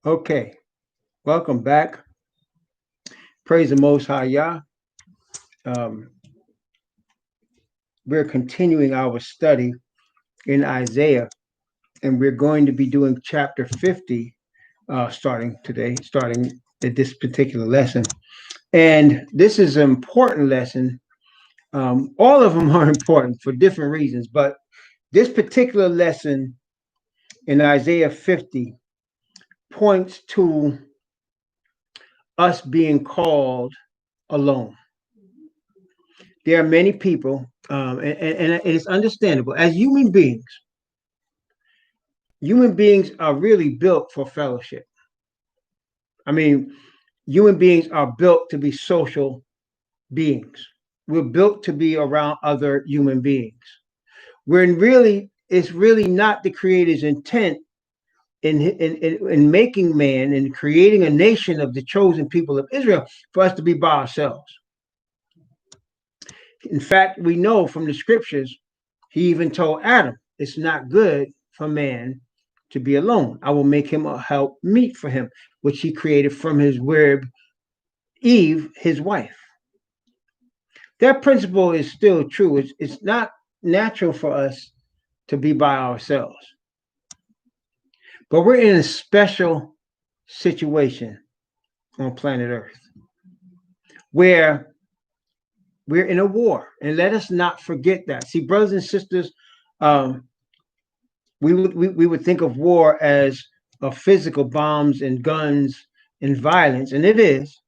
Okay, welcome back. Praise the Most High Yah. Um, we're continuing our study in Isaiah, and we're going to be doing chapter 50 starting today, starting at this particular lesson. And this is an important lesson. All of them are important for different reasons, but this particular lesson in Isaiah 50 points to us being called alone. There are many people, and it's understandable. As human beings are really built for fellowship. I mean, human beings are built to be social beings. We're built to be around other human beings. It's really not the Creator's intent in making man and creating a nation of the chosen people of Israel for us to be by ourselves. In fact, we know from the scriptures, he even told Adam, it's not good for man to be alone. I will make him a help meet for him, which he created from his rib, Eve, his wife. That principle is still true. It's not natural for us to be by ourselves. But we're in a special situation on planet Earth where we're in a war. And let us not forget that. See, brothers and sisters, we would think of war as physical bombs and guns and violence, and it is.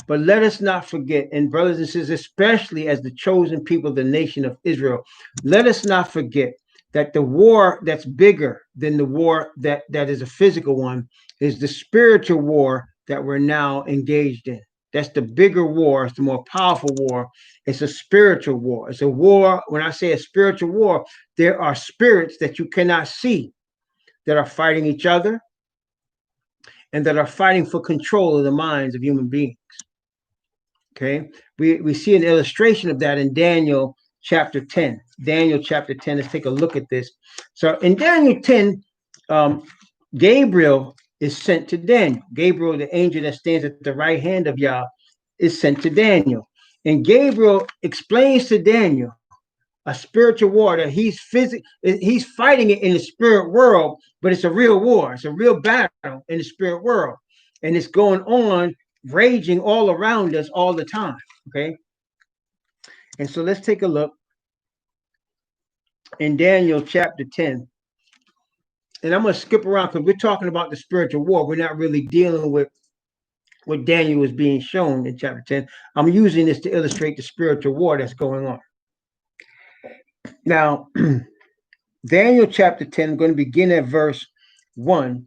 But let us not forget, and brothers and sisters, especially as the chosen people of the nation of Israel, let us not forget that the war that's bigger than the war that is a physical one is the spiritual war that we're now engaged in. That's the bigger war. It's the more powerful war. It's a spiritual war. It's a war. When I say a spiritual war, there are spirits that you cannot see that are fighting each other and that are fighting for control of the minds of human beings. Okay, we see an illustration of that in Daniel chapter 10. Daniel chapter 10, let's take a look at this. So in Daniel 10, Gabriel is sent to Daniel. Gabriel, the angel that stands at the right hand of Yah, is sent to Daniel. And Gabriel explains to Daniel a spiritual war that he's fighting it in the spirit world, but it's a real war. It's a real battle in the spirit world. And it's going on, raging all around us all the time. Okay. And so let's take a look in Daniel chapter 10. And I'm going to skip around because we're talking about the spiritual war. We're not really dealing with what Daniel is being shown in chapter 10. I'm using this to illustrate the spiritual war that's going on. Now, Daniel chapter 10, I'm going to begin at verse 1.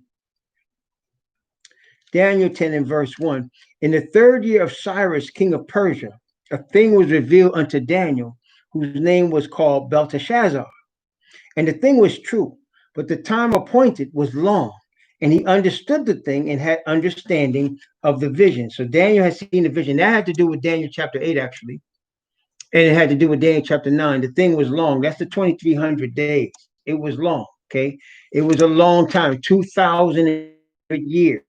Daniel 10 and verse 1. In the 3rd year of Cyrus, king of Persia, a thing was revealed unto Daniel, whose name was called Belteshazzar. And the thing was true, but the time appointed was long, and he understood the thing and had understanding of the vision. So Daniel had seen the vision. That had to do with Daniel chapter 8, actually. And it had to do with Daniel chapter 9. The thing was long. That's the 2,300 days. It was long, okay? It was a long time, 2,000 years.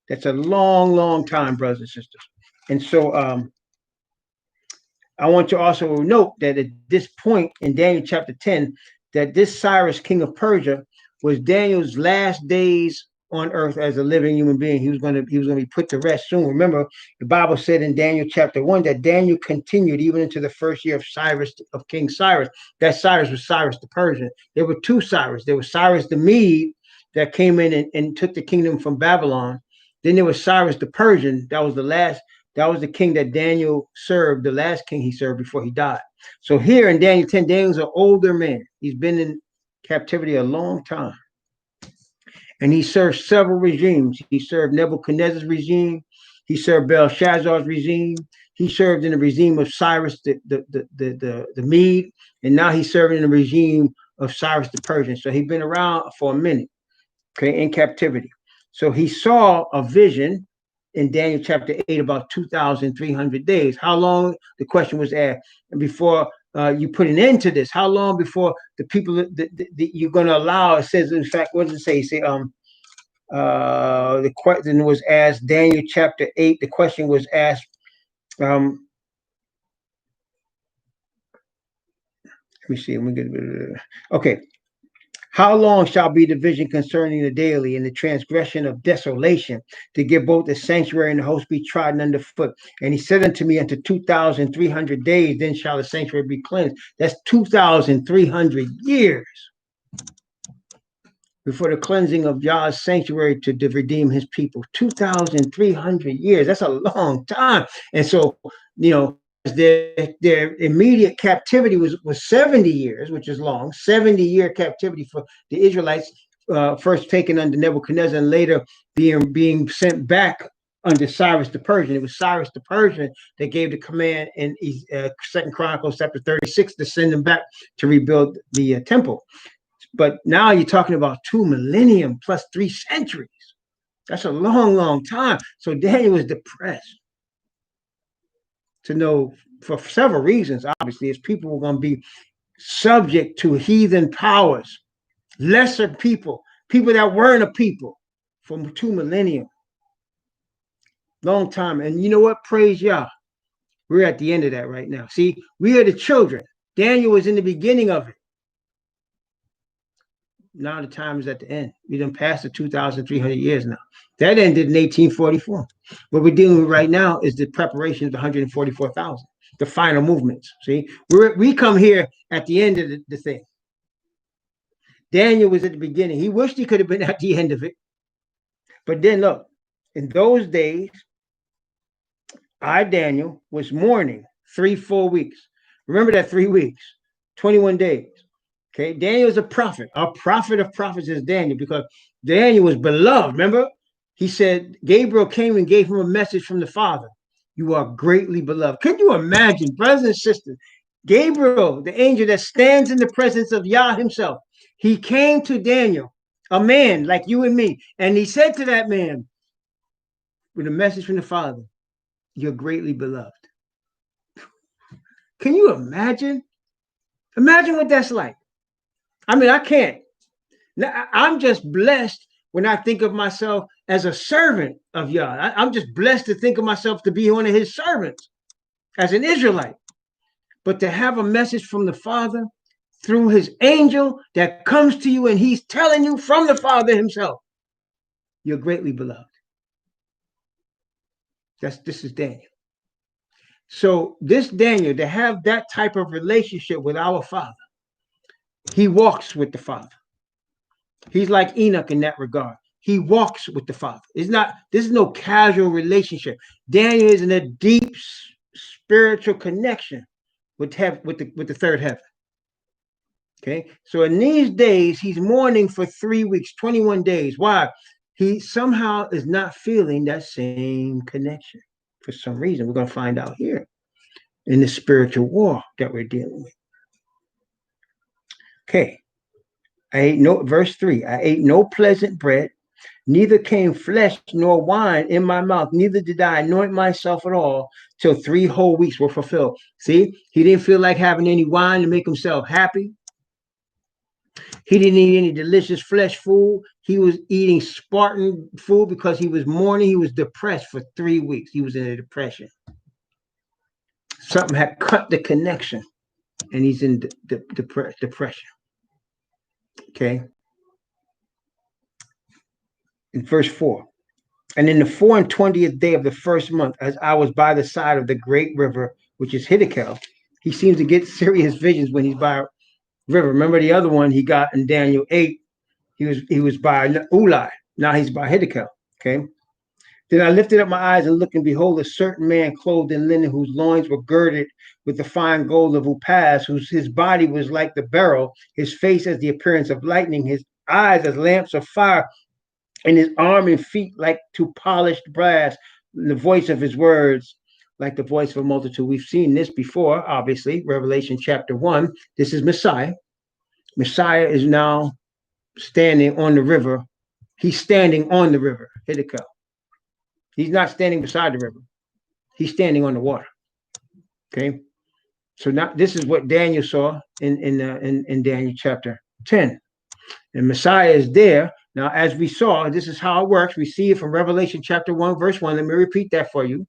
That's a long, long time, brothers and sisters. And so I want to also note that at this point in Daniel chapter 10, that this Cyrus, king of Persia, was Daniel's last days on earth as a living human being. He was going to be put to rest soon. Remember, the Bible said in Daniel chapter 1 that Daniel continued even into the 1st year of King Cyrus. That Cyrus was Cyrus the Persian. There were two Cyrus. There was Cyrus the Mede that came in and took the kingdom from Babylon. Then there was Cyrus the Persian. That was the king that Daniel served, the last king he served before he died. So here in Daniel 10, Daniel's an older man. He's been in captivity a long time. And he served several regimes. He served Nebuchadnezzar's regime. He served Belshazzar's regime. He served in the regime of Cyrus the Mede. And now he's serving in the regime of Cyrus the Persian. So he's been around for a minute, okay, in captivity. So he saw a vision in Daniel chapter 8 about 2,300 days. How long, the question was asked, and before you put an end to this, how long before the people that you're going to allow, it says, in fact, what does it say? It say, the question was asked, Daniel chapter 8, the question was asked, let me see, okay. How long shall be the vision concerning the daily and the transgression of desolation, to give both the sanctuary and the host be trodden underfoot? And he said unto me, unto 2,300 days, then shall the sanctuary be cleansed. That's 2,300 years before the cleansing of Yah's sanctuary to redeem his people. 2,300 years. That's a long time. And so, their immediate captivity was 70 years, which is long, 70-year captivity for the Israelites, first taken under Nebuchadnezzar and later being sent back under Cyrus the Persian. It was Cyrus the Persian that gave the command in 2 Chronicles chapter 36 to send them back to rebuild the temple. But now you're talking about 2 millennium plus 3 centuries. That's a long, long time. So Daniel was depressed to know, for several reasons, obviously, as people were going to be subject to heathen powers, lesser people that weren't a people for 2 millennium. Long time. And you know what? Praise Yah. We're at the end of that right now. See, we are the children. Daniel was in the beginning of it. Now the time is at the end. We done passed the 2,300 years now. That ended in 1844. What we're dealing with right now is the preparation of the 144,000, the final movements. See, we come here at the end of the thing. Daniel was at the beginning. He wished he could have been at the end of it. But then look, in those days, I, Daniel, was mourning 3 full weeks. Remember that 3 weeks, 21 days. Okay, Daniel is a prophet. Our prophet of prophets is Daniel, because Daniel was beloved. Remember, he said Gabriel came and gave him a message from the Father. You are greatly beloved. Can you imagine, brothers and sisters, Gabriel, the angel that stands in the presence of Yah himself, he came to Daniel, a man like you and me, and he said to that man with a message from the Father, you're greatly beloved. Can you imagine? Imagine what that's like. I mean, I can't. Now, I'm just blessed when I think of myself as a servant of Yah. I'm just blessed to think of myself to be one of his servants as an Israelite. But to have a message from the Father through his angel that comes to you and he's telling you from the Father himself, you're greatly beloved. This is Daniel. So this Daniel, to have that type of relationship with our Father, he walks with the Father. He's like Enoch in that regard. He walks with the Father. This is no casual relationship. Daniel is in a deep spiritual connection with the third heaven. Okay, so in these days, he's mourning for 3 weeks, 21 days. Why? He somehow is not feeling that same connection for some reason. We're going to find out here in the spiritual war that we're dealing with. Okay. Verse 3, I ate no pleasant bread, neither came flesh nor wine in my mouth, neither did I anoint myself at all till 3 whole weeks were fulfilled. See, he didn't feel like having any wine to make himself happy. He didn't eat any delicious flesh food. He was eating Spartan food because he was mourning. He was depressed for 3 weeks. He was in a depression. Something had cut the connection, and he's in depression. Okay. In verse 4, and in the 24th day of the first month, as I was by the side of the great river, which is Hiddekel, he seems to get serious visions when he's by a river. Remember the other one he got in Daniel 8, he was by Ulai. Now he's by Hiddekel. Okay. Then I lifted up my eyes and looked, and behold, a certain man clothed in linen, whose loins were girded with the fine gold of Uphaz, his body was like the beryl, his face as the appearance of lightning, his eyes as lamps of fire, and his arm and feet like to polished brass, the voice of his words like the voice of a multitude. We've seen this before, obviously, Revelation chapter 1. This is Messiah. Messiah is now standing on the river. He's standing on the river, Hiddekel. He's not standing beside the river. He's standing on the water. Okay. So now this is what Daniel saw in Daniel chapter 10. And Messiah is there. Now, as we saw, this is how it works. We see it from Revelation chapter 1, verse 1. Let me repeat that for you.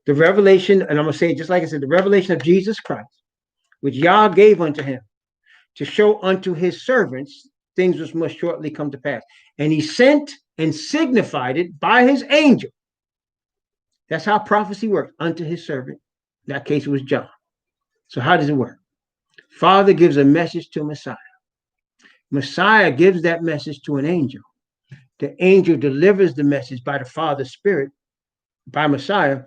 The revelation, and I'm going to say it just like I said, the revelation of Jesus Christ, which Yah gave unto him to show unto his servants things which must shortly come to pass. And he sent and signified it by his angel. That's how prophecy works, unto his servant. In that case, it was John. So how does it work? Father gives a message to Messiah. Messiah gives that message to an angel. The angel delivers the message by the Father's Spirit, by Messiah,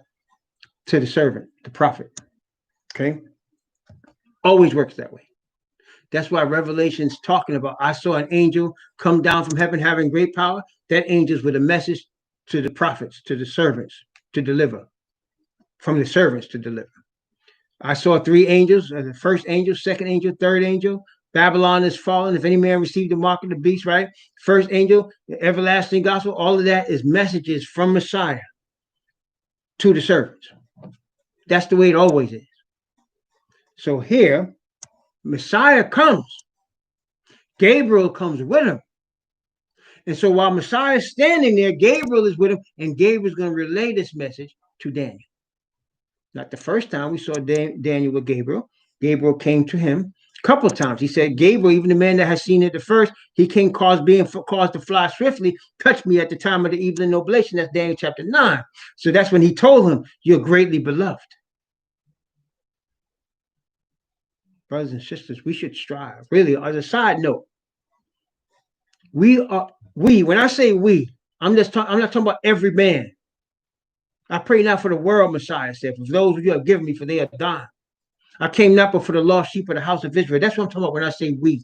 to the servant, the prophet. Okay? Always works that way. That's why Revelation's talking about, I saw an angel come down from heaven having great power. That angel's with a message to the prophets, to the servants, to deliver. From the servants to deliver. I saw three angels, the first angel, second angel, third angel. Babylon is fallen. If any man received the mark of the beast, right? First angel, the everlasting gospel, all of that is messages from Messiah to the servants. That's the way it always is. So here, Messiah comes. Gabriel comes with him. And so while Messiah is standing there, Gabriel is with him, and Gabriel is going to relay this message to Daniel. Not the first time we saw Daniel with Gabriel. Gabriel came to him a couple of times. He said, Gabriel, even the man that has seen it the first, he can caused to fly swiftly, touch me at the time of the evening oblation. That's Daniel chapter 9. So that's when he told him, you're greatly beloved. Brothers and sisters, we should strive. Really, as a side note, when I say we, I'm not talking about every man. I pray not for the world, Messiah said, for those you have given me, for they are thine. I came not but for the lost sheep of the house of Israel. That's what I'm talking about when I say we.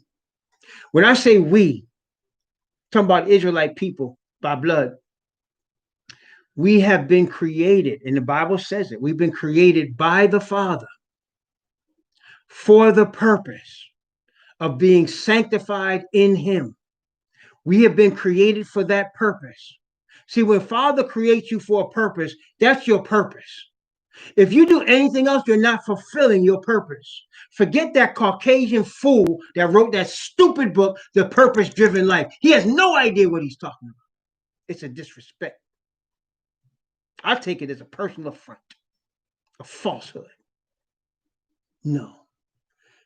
When I say we, I'm talking about Israelite people by blood. We have been created, and the Bible says it. We've been created by the Father for the purpose of being sanctified in him. We have been created for that purpose. See, when Father creates you for a purpose, that's your purpose. If you do anything else, you're not fulfilling your purpose. Forget that Caucasian fool that wrote that stupid book, The Purpose-Driven Life. He has no idea what he's talking about. It's a disrespect. I take it as a personal affront, a falsehood. No.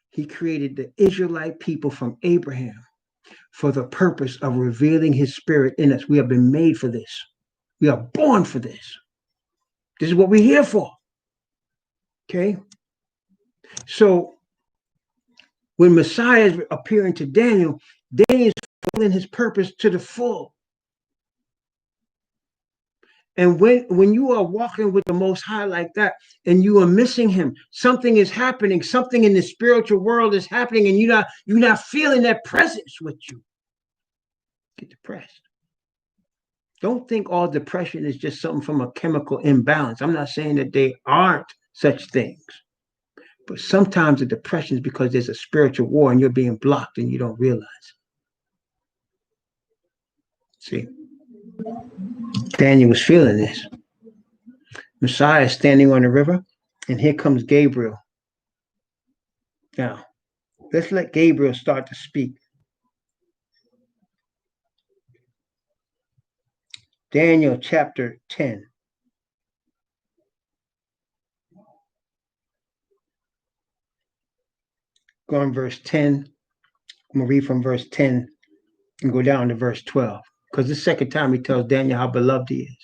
He created the Israelite people from Abraham for the purpose of revealing his spirit in us. We have been made for this. We are born for this. This is what we're here for. Okay? So when Messiah is appearing to Daniel, Daniel is fulfilling his purpose to the full. And when you are walking with the Most High like that, and you are missing him, something is happening, something in the spiritual world is happening, and you're not feeling that presence with you. Get depressed. Don't think all depression is just something from a chemical imbalance. I'm not saying that they aren't such things. But sometimes the depression is because there's a spiritual war and you're being blocked and you don't realize. See, Daniel was feeling this. Messiah is standing on the river, and here comes Gabriel. Now, let's let Gabriel start to speak. Daniel chapter 10. Go on verse 10. I'm going to read from verse 10 and go down to verse 12. Because the second time he tells Daniel how beloved he is.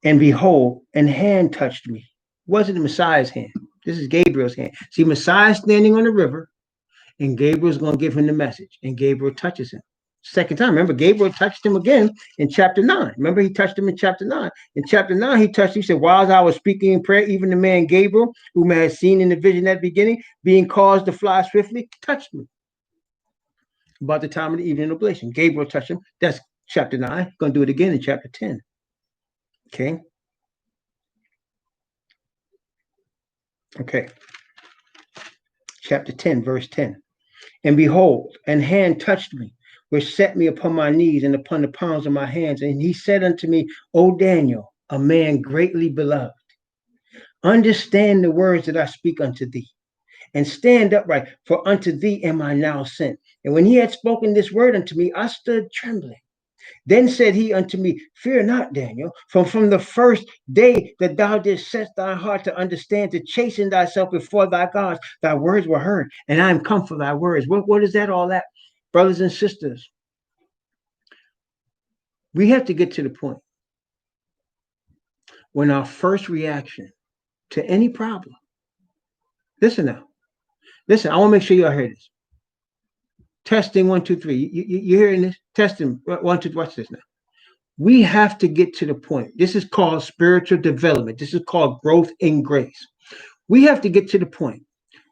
And behold, an hand touched me. It wasn't the Messiah's hand. This is Gabriel's hand. See, Messiah standing on the river, and Gabriel's going to give him the message. And Gabriel touches him. Second time. Remember, Gabriel touched him again in chapter 9. Remember, he touched him in chapter 9. In chapter 9, he touched him. He said, while I was speaking in prayer, even the man Gabriel, whom I had seen in the vision at the beginning, being caused to fly swiftly, touched me. About the time of the evening oblation. Gabriel touched him. That's chapter 9. Going to do it again in chapter 10. Okay. Okay. Chapter 10, verse 10. And behold, an hand touched me, which set me upon my knees and upon the palms of my hands. And he said unto me, O Daniel, a man greatly beloved, understand the words that I speak unto thee, and stand upright, for unto thee am I now sent. And when he had spoken this word unto me, I stood trembling. Then said he unto me, Fear not, Daniel, for from the first day that thou didst set thy heart to understand, to chasten thyself before thy gods, thy words were heard, and I am come for thy words. What is that all that? Brothers and sisters, we have to get to the point when our first reaction to any problem, listen now, listen, I want to make sure y'all hear this. Testing 1, 2, 3. You hearing this? Testing 1, 2. Watch this now. We have to get to the point. This is called spiritual development. This is called growth in grace. We have to get to the point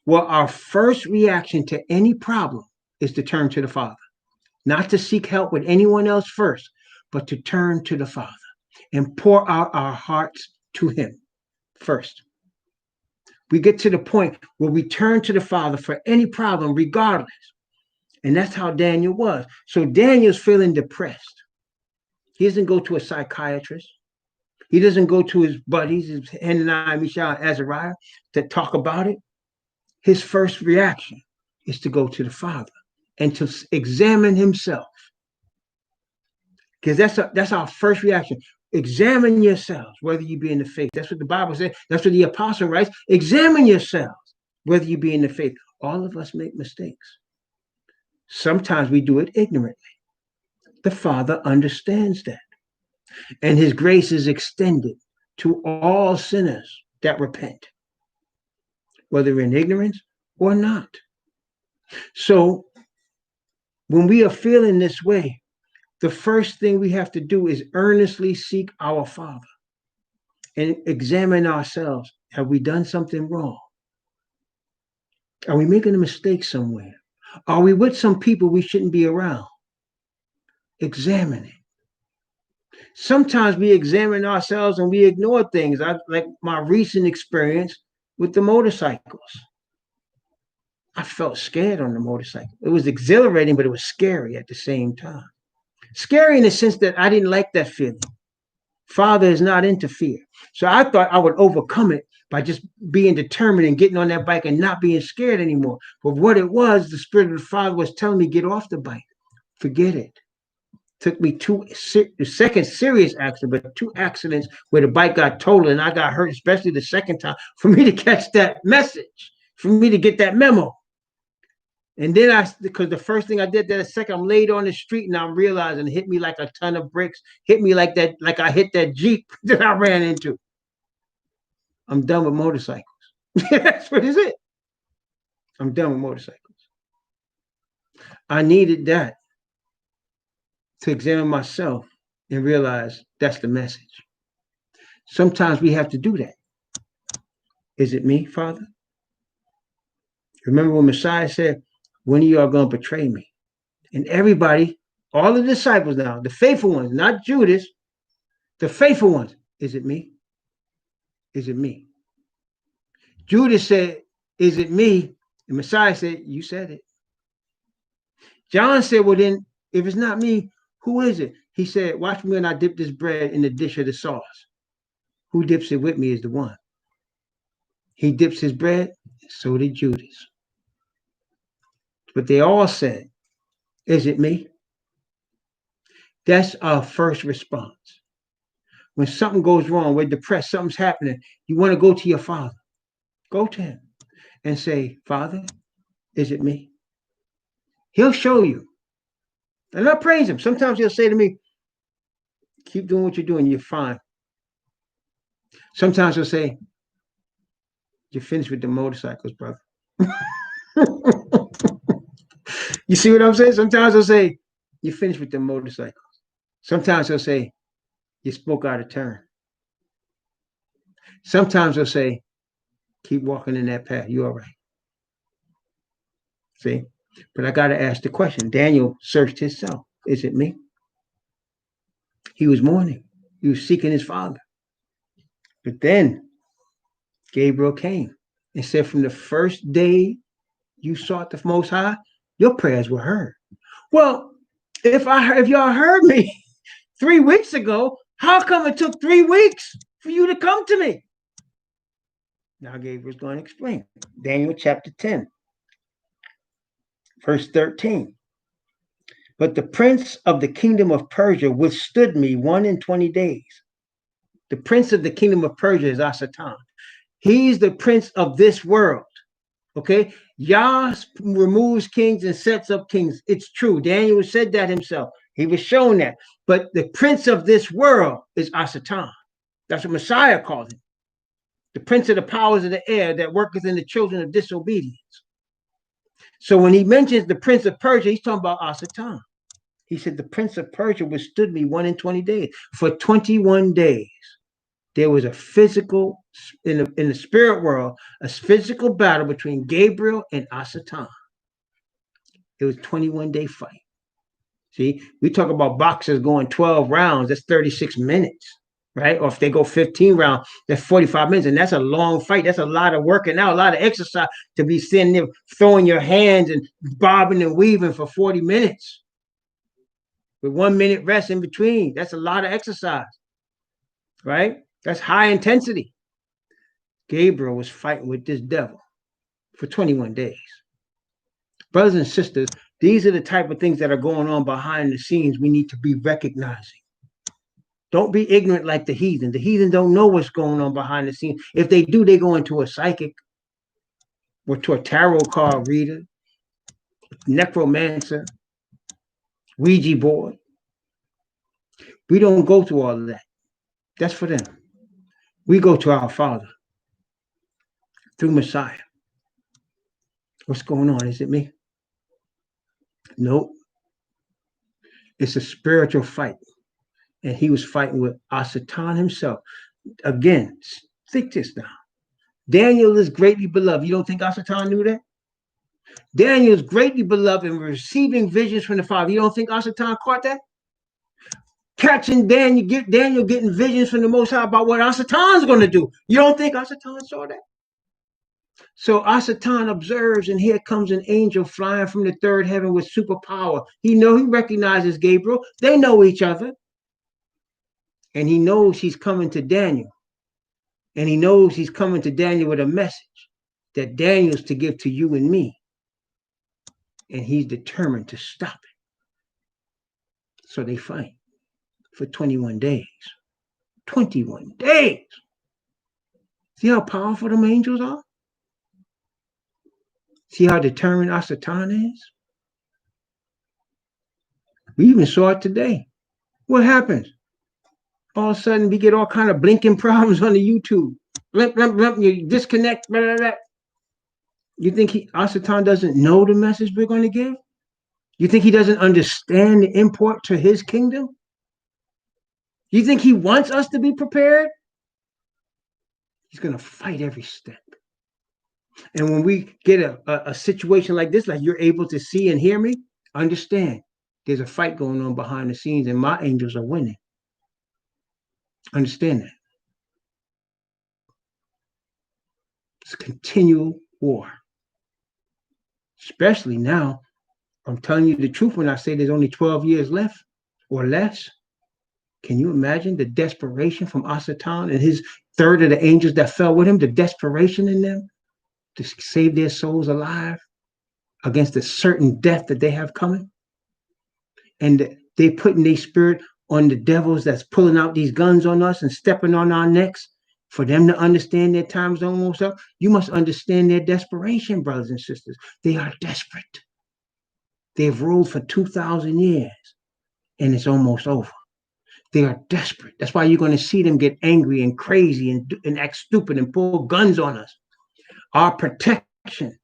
where our first reaction to any problem is to turn to the Father, not to seek help with anyone else first, but to turn to the Father and pour out our hearts to him first. We get to the point where we turn to the Father for any problem, regardless. And that's how Daniel was. So Daniel's feeling depressed. He doesn't go to a psychiatrist. He doesn't go to his buddies, his Hananiah, Mishael, and Azariah, to talk about it. His first reaction is to go to the Father and to examine himself. Because that's our first reaction. Examine yourselves, whether you be in the faith. That's what the Bible says. That's what the apostle writes. Examine yourselves, whether you be in the faith. All of us make mistakes. Sometimes we do it ignorantly. The Father understands that. And his grace is extended to all sinners that repent, whether in ignorance or not. So when we are feeling this way, the first thing we have to do is earnestly seek our Father and examine ourselves. Have we done something wrong? Are we making a mistake somewhere? Are we with some people we shouldn't be around? Examine it. Sometimes we examine ourselves and we ignore things. Like my recent experience with the motorcycles. I felt scared on the motorcycle. It was exhilarating, but it was scary at the same time. Scary in the sense that I didn't like that feeling. Father is not into fear. So I thought I would overcome it by just being determined and getting on that bike and not being scared anymore. But what it was, the Spirit of the Father was telling me, get off the bike. Forget it. Took me the second serious accident, but 2 accidents where the bike got totaled and I got hurt, especially the second time, for me to catch that message, for me to get that memo. And then because the first thing I did that second, I'm laid on the street and I'm realizing it hit me like a ton of bricks, hit me like that, like I hit that Jeep that I ran into. I'm done with motorcycles. That's what is it. I'm done with motorcycles. I needed that to examine myself and realize that's the message. Sometimes we have to do that. Is it me, Father? Remember when Messiah said, when are you all going to betray me? And everybody, all the disciples now, the faithful ones, not Judas, the faithful ones, is it me? Is it me? Judas said, is it me? And Messiah said, you said it. John said, well then, if it's not me, who is it? He said, watch me when I dip this bread in the dish of the sauce. Who dips it with me is the one. He dips his bread, so did Judas. But they all said, is it me? That's our first response. When something goes wrong, we're depressed, something's happening, you want to go to your Father. Go to him and say, Father, is it me? He'll show you. And I praise him. Sometimes he'll say to me, keep doing what you're doing, you're fine. Sometimes he'll say, you're finished with the motorcycles, brother. You see what I'm saying? Sometimes he'll say, you're finished with the motorcycles. Sometimes he'll say, you spoke out of turn. Sometimes he'll say, keep walking in that path. You're all right. See? But I got to ask the question. Daniel searched himself. Is it me? He was mourning. He was seeking his Father. But then Gabriel came and said, from the first day you sought the Most High, your prayers were heard. Well, If y'all heard me 3 weeks ago, how come it took 3 weeks for you to come to me? Now Gabriel's going to explain. Daniel chapter 10, verse 13. But the prince of the kingdom of Persia withstood me 1 and 20 days. The prince of the kingdom of Persia is Asatan. He's the prince of this world. Okay, Yah removes kings and sets up kings. It's true. Daniel said that himself. He was shown that. But the prince of this world is Asatan. That's what Messiah called him. The prince of the powers of the air that worketh in the children of disobedience. So when he mentions the prince of Persia, he's talking about Asatan. He said, the prince of Persia withstood me 1 and 20 days. For 21 days, there was a physical, in the spirit world, a physical battle between Gabriel and Asatan. It was a 21-day fight. See, we talk about boxers going 12 rounds, that's 36 minutes, right? Or if they go 15 rounds, that's 45 minutes. And that's a long fight. That's a lot of working out, a lot of exercise to be sitting there throwing your hands and bobbing and weaving for 40 minutes. With 1 minute rest in between. That's a lot of exercise, right? That's high intensity. Gabriel was fighting with this devil for 21 days. Brothers and sisters, these are the type of things that are going on behind the scenes we need to be recognizing. Don't be ignorant like the heathen. The heathen don't know what's going on behind the scenes. If they do, they go into a psychic or to a tarot card reader, necromancer, Ouija board. We don't go through all of that. That's for them. We go to our Father through Messiah. What's going on? Is it me? Nope. It's a spiritual fight. And he was fighting with Asatan himself. Again, think this now. Daniel is greatly beloved. You don't think Asatan knew that? Daniel is greatly beloved and receiving visions from the Father. You don't think Asatan caught that? Catching Daniel getting visions from the Most High about what Asatan's going to do. You don't think Asatan saw that? So Asatan observes, and here comes an angel flying from the third heaven with superpower. He recognizes Gabriel. They know each other. And he knows he's coming to Daniel. And he knows he's coming to Daniel with a message that Daniel's to give to you and me. And he's determined to stop it. So they fight for 21 days. 21 days. See how powerful them angels are? See how determined Asatan is? We even saw it today. What happens? All of a sudden, we get all kind of blinking problems on the YouTube. Blink, blink, blink, you disconnect. Blah, blah, blah. You think Asatan doesn't know the message we're going to give? You think he doesn't understand the import to his kingdom? You think he wants us to be prepared? He's going to fight every step. And when we get a situation like this, like you're able to see and hear me, understand there's a fight going on behind the scenes and my angels are winning. Understand that. It's continual war. Especially now, I'm telling you the truth when I say there's only 12 years left or less. Can you imagine the desperation from Asatan and his third of the angels that fell with him, the desperation in them to save their souls alive against a certain death that they have coming? And they putting their spirit on the devils that's pulling out these guns on us and stepping on our necks for them to understand their time's almost up. You must understand their desperation, brothers and sisters. They are desperate. They've ruled for 2,000 years and it's almost over. They are desperate. That's why you're going to see them get angry and crazy and act stupid and pull guns on us. Our protection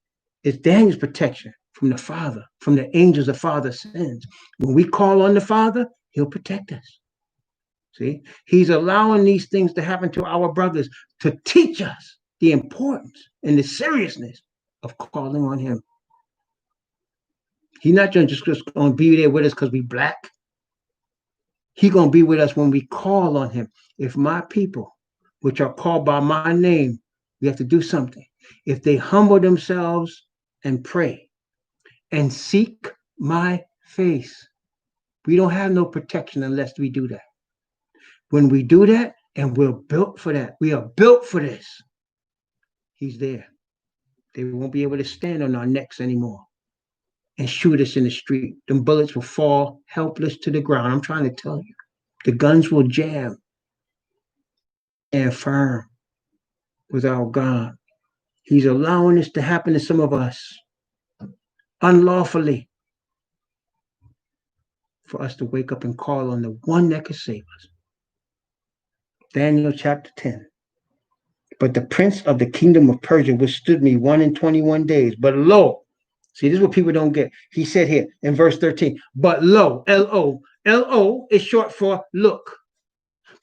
is Daniel's protection from the Father, from the angels the Father sends. When we call on the Father, he'll protect us. See, he's allowing these things to happen to our brothers to teach us the importance and the seriousness of calling on him. He's not just going to be there with us because we black. He's going to be with us when we call on him. If my people, which are called by my name, we have to do something. If they humble themselves and pray and seek my face We don't have no protection unless we do that. When we do that, and we're built for that, we are built for this, he's there. They won't be able to stand on our necks anymore and shoot us in the street. Them bullets will fall helpless to the ground. I'm trying to tell you. The guns will jam and firm with our God. He's allowing this to happen to some of us unlawfully for us to wake up and call on the one that could save us. Daniel chapter 10. But the prince of the kingdom of Persia withstood me 121 days. But lo, see, this is what people don't get. He said here in verse 13, but lo, L-O. L-O is short for look.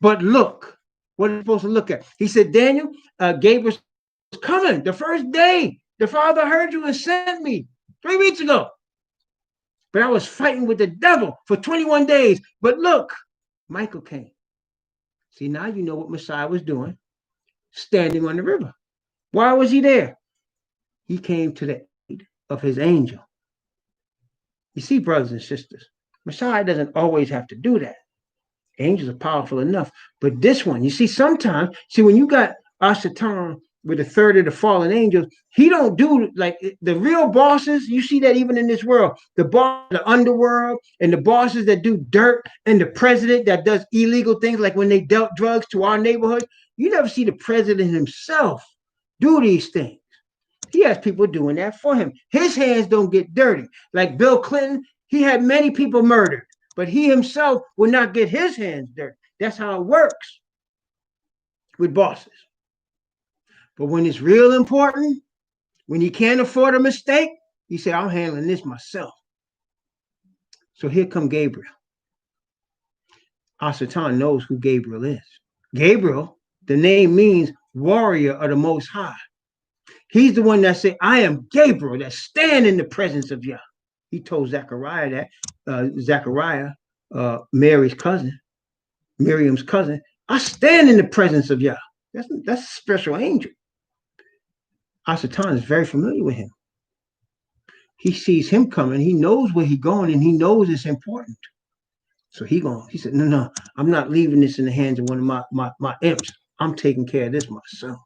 But look, what are you supposed to look at? He said, Daniel, Gabriel was coming the first day. The Father heard you and sent me 3 weeks ago. But I was fighting with the devil for 21 days. But look, Michael came. See, now you know what Messiah was doing, standing on the river. Why was he there? He came to the aid of his angel. You see, brothers and sisters, Messiah doesn't always have to do that. Angels are powerful enough. But this one, you see, sometimes, when you got Ashatan with a third of the fallen angels, he don't do like the real bosses. You see that even in this world, the boss, the underworld, and the bosses that do dirt, and the president that does illegal things, like when they dealt drugs to our neighborhood. You never see the president himself do these things. He has people doing that for him. His hands don't get dirty. Like Bill Clinton, he had many people murdered, but he himself will not get his hands dirty. That's how it works with bosses. But when it's real important, when you can't afford a mistake, you say, I'm handling this myself. So here come Gabriel. Ashatan knows who Gabriel is. Gabriel, the name means warrior of the Most High. He's the one that said, I am Gabriel that stand in the presence of Yah. He told Zechariah that, Zechariah, Mary's cousin, Miriam's cousin, I stand in the presence of Yah. That's a special angel. Ashatan is very familiar with him. He sees him coming. He knows where he's going, and he knows it's important. So he said, no, I'm not leaving this in the hands of one of my imps. I'm taking care of this myself.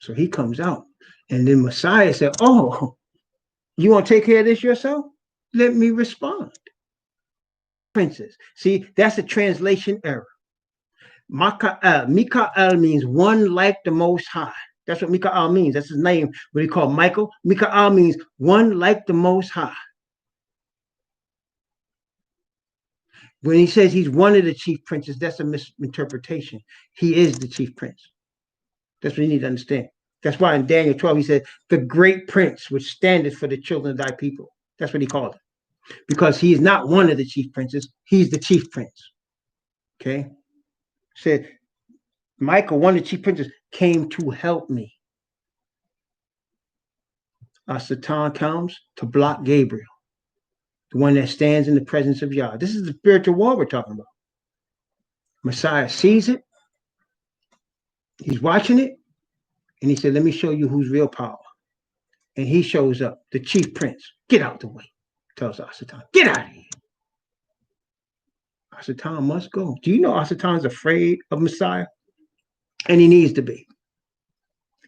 So he comes out. And then Messiah said, oh, you want to take care of this yourself? Let me respond. Princess. See, that's a translation error. Mikael means one like the Most High. That's what Mikael means. That's his name. What he called Michael. Mikael means one like the Most High. When he says he's one of the chief princes, that's a misinterpretation. He is the chief prince. That's what you need to understand. That's why in Daniel 12, he said, the great prince which standeth for the children of thy people. That's what he called him. Because he is not one of the chief princes. He's the chief prince. Okay? Said, Michael, one of the chief princes, came to help me. Satan comes to block Gabriel, the one that stands in the presence of Yah. This is the spiritual war we're talking about. Messiah sees it. He's watching it. And he said, let me show you who's real power. And he shows up, the chief prince. Get out the way, tells Ashatan. Get out of here. Ashatan must go. Do you know Ashatan's afraid of Messiah? And he needs to be.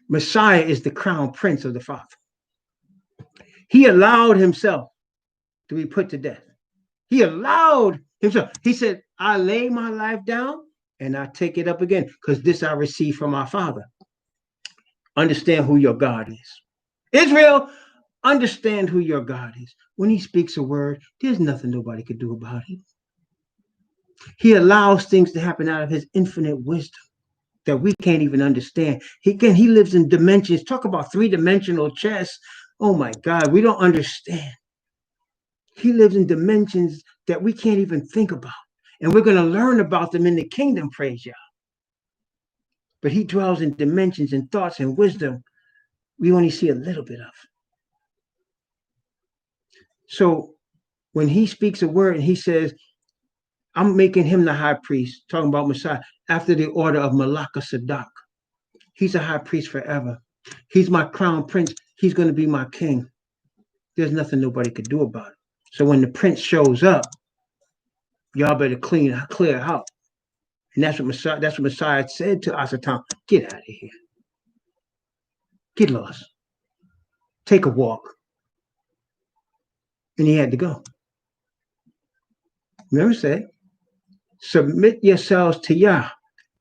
Messiah is the crown prince of the Father. He allowed himself to be put to death. He allowed himself. He said, I lay my life down and I take it up again, because this I receive from our Father. Understand who your God is. Israel, understand who your God is. When he speaks a word, there's nothing nobody could do about it. He allows things to happen out of his infinite wisdom that we can't even understand. He lives in dimensions. Talk about three-dimensional chess. Oh my God, we don't understand. He lives in dimensions that we can't even think about. And we're going to learn about them in the kingdom, praise Yah. But he dwells in dimensions and thoughts and wisdom we only see a little bit of. So when he speaks a word and he says, I'm making him the high priest, talking about Messiah, after the order of Malaka Sadak. He's a high priest forever. He's my crown prince. He's going to be my king. There's nothing nobody could do about it. So when the prince shows up, y'all better clear out. And that's what Messiah said to Asatan. Get out of here. Get lost. Take a walk. And he had to go. Remember, say, submit yourselves to Yah.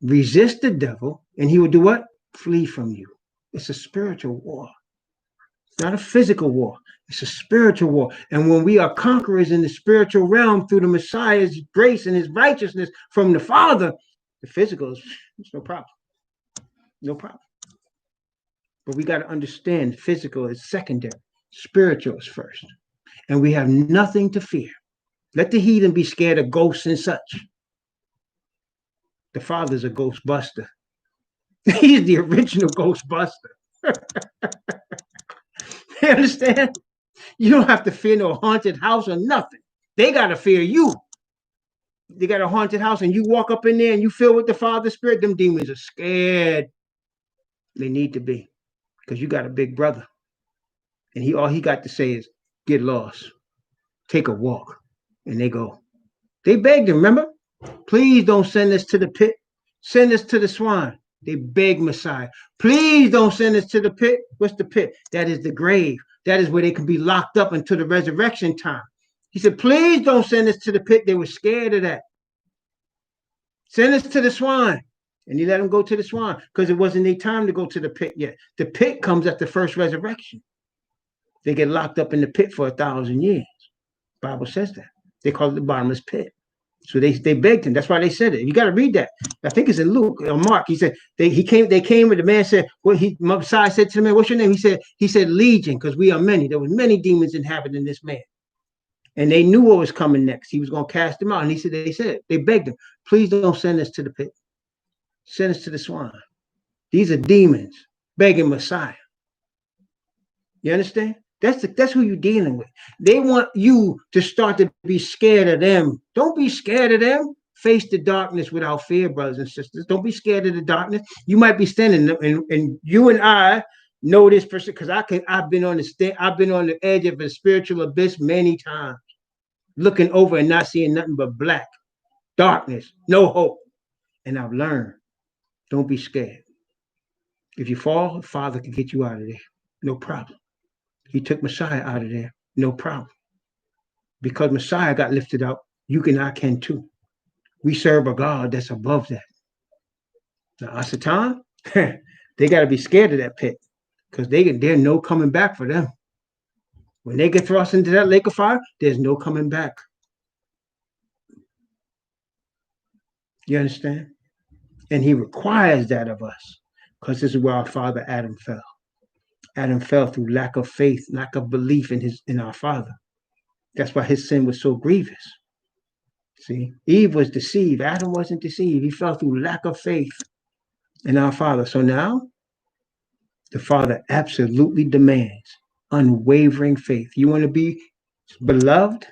Resist the devil, and he will do what? Flee from you. It's a spiritual war. It's not a physical war. It's a spiritual war. And when we are conquerors in the spiritual realm through the Messiah's grace and his righteousness from the Father, the physical is no problem. No problem. But we got to understand physical is secondary. Spiritual is first. And we have nothing to fear. Let the heathen be scared of ghosts and such. The Father's a ghostbuster. He's the original ghostbuster. You understand? You don't have to fear no haunted house or nothing. They got to fear you. They got a haunted house and you walk up in there and you feel with the Father's Spirit, them demons are scared. They need to be, because you got a big brother. And all he got to say is, get lost. Take a walk. And they go. They begged him, remember? Please don't send us to the pit. Send us to the swine. They begged Messiah. Please don't send us to the pit. What's the pit? That is the grave. That is where they can be locked up until the resurrection time. He said, please don't send us to the pit. They were scared of that. Send us to the swine. And he let them go to the swine because it wasn't their time to go to the pit yet. The pit comes at the first resurrection. They get locked up in the pit for 1,000 years. The Bible says that. They call it the bottomless pit. So they begged him. That's why they said it. You got to read that. I think it's in Luke or Mark. He said they came and the man said, well, Messiah said to the man, what's your name? He said Legion, because we are many. There was many demons inhabiting this man. And they knew what was coming next. He was going to cast them out. And they begged him, please don't send us to the pit. Send us to the swine. These are demons begging Messiah. You understand? That's who you're dealing with. They want you to start to be scared of them. Don't be scared of them. Face the darkness without fear, brothers and sisters. Don't be scared of the darkness. You might be standing, and you and I know this person because I've been on the edge of a spiritual abyss many times, looking over and not seeing nothing but black darkness, no hope. And I've learned, don't be scared. If you fall, the Father can get you out of there. No problem. He took Messiah out of there. No problem. Because Messiah got lifted up, you and I can too. We serve a God that's above that. Now, Asatan, they got to be scared of that pit because there's no coming back for them. When they get thrust into that lake of fire, there's no coming back. You understand? And he requires that of us because this is where our father Adam fell. Adam fell through lack of faith, lack of belief in our Father. That's why his sin was so grievous. See, Eve was deceived. Adam wasn't deceived. He fell through lack of faith in our Father. So now, the Father absolutely demands unwavering faith. You want to be beloved?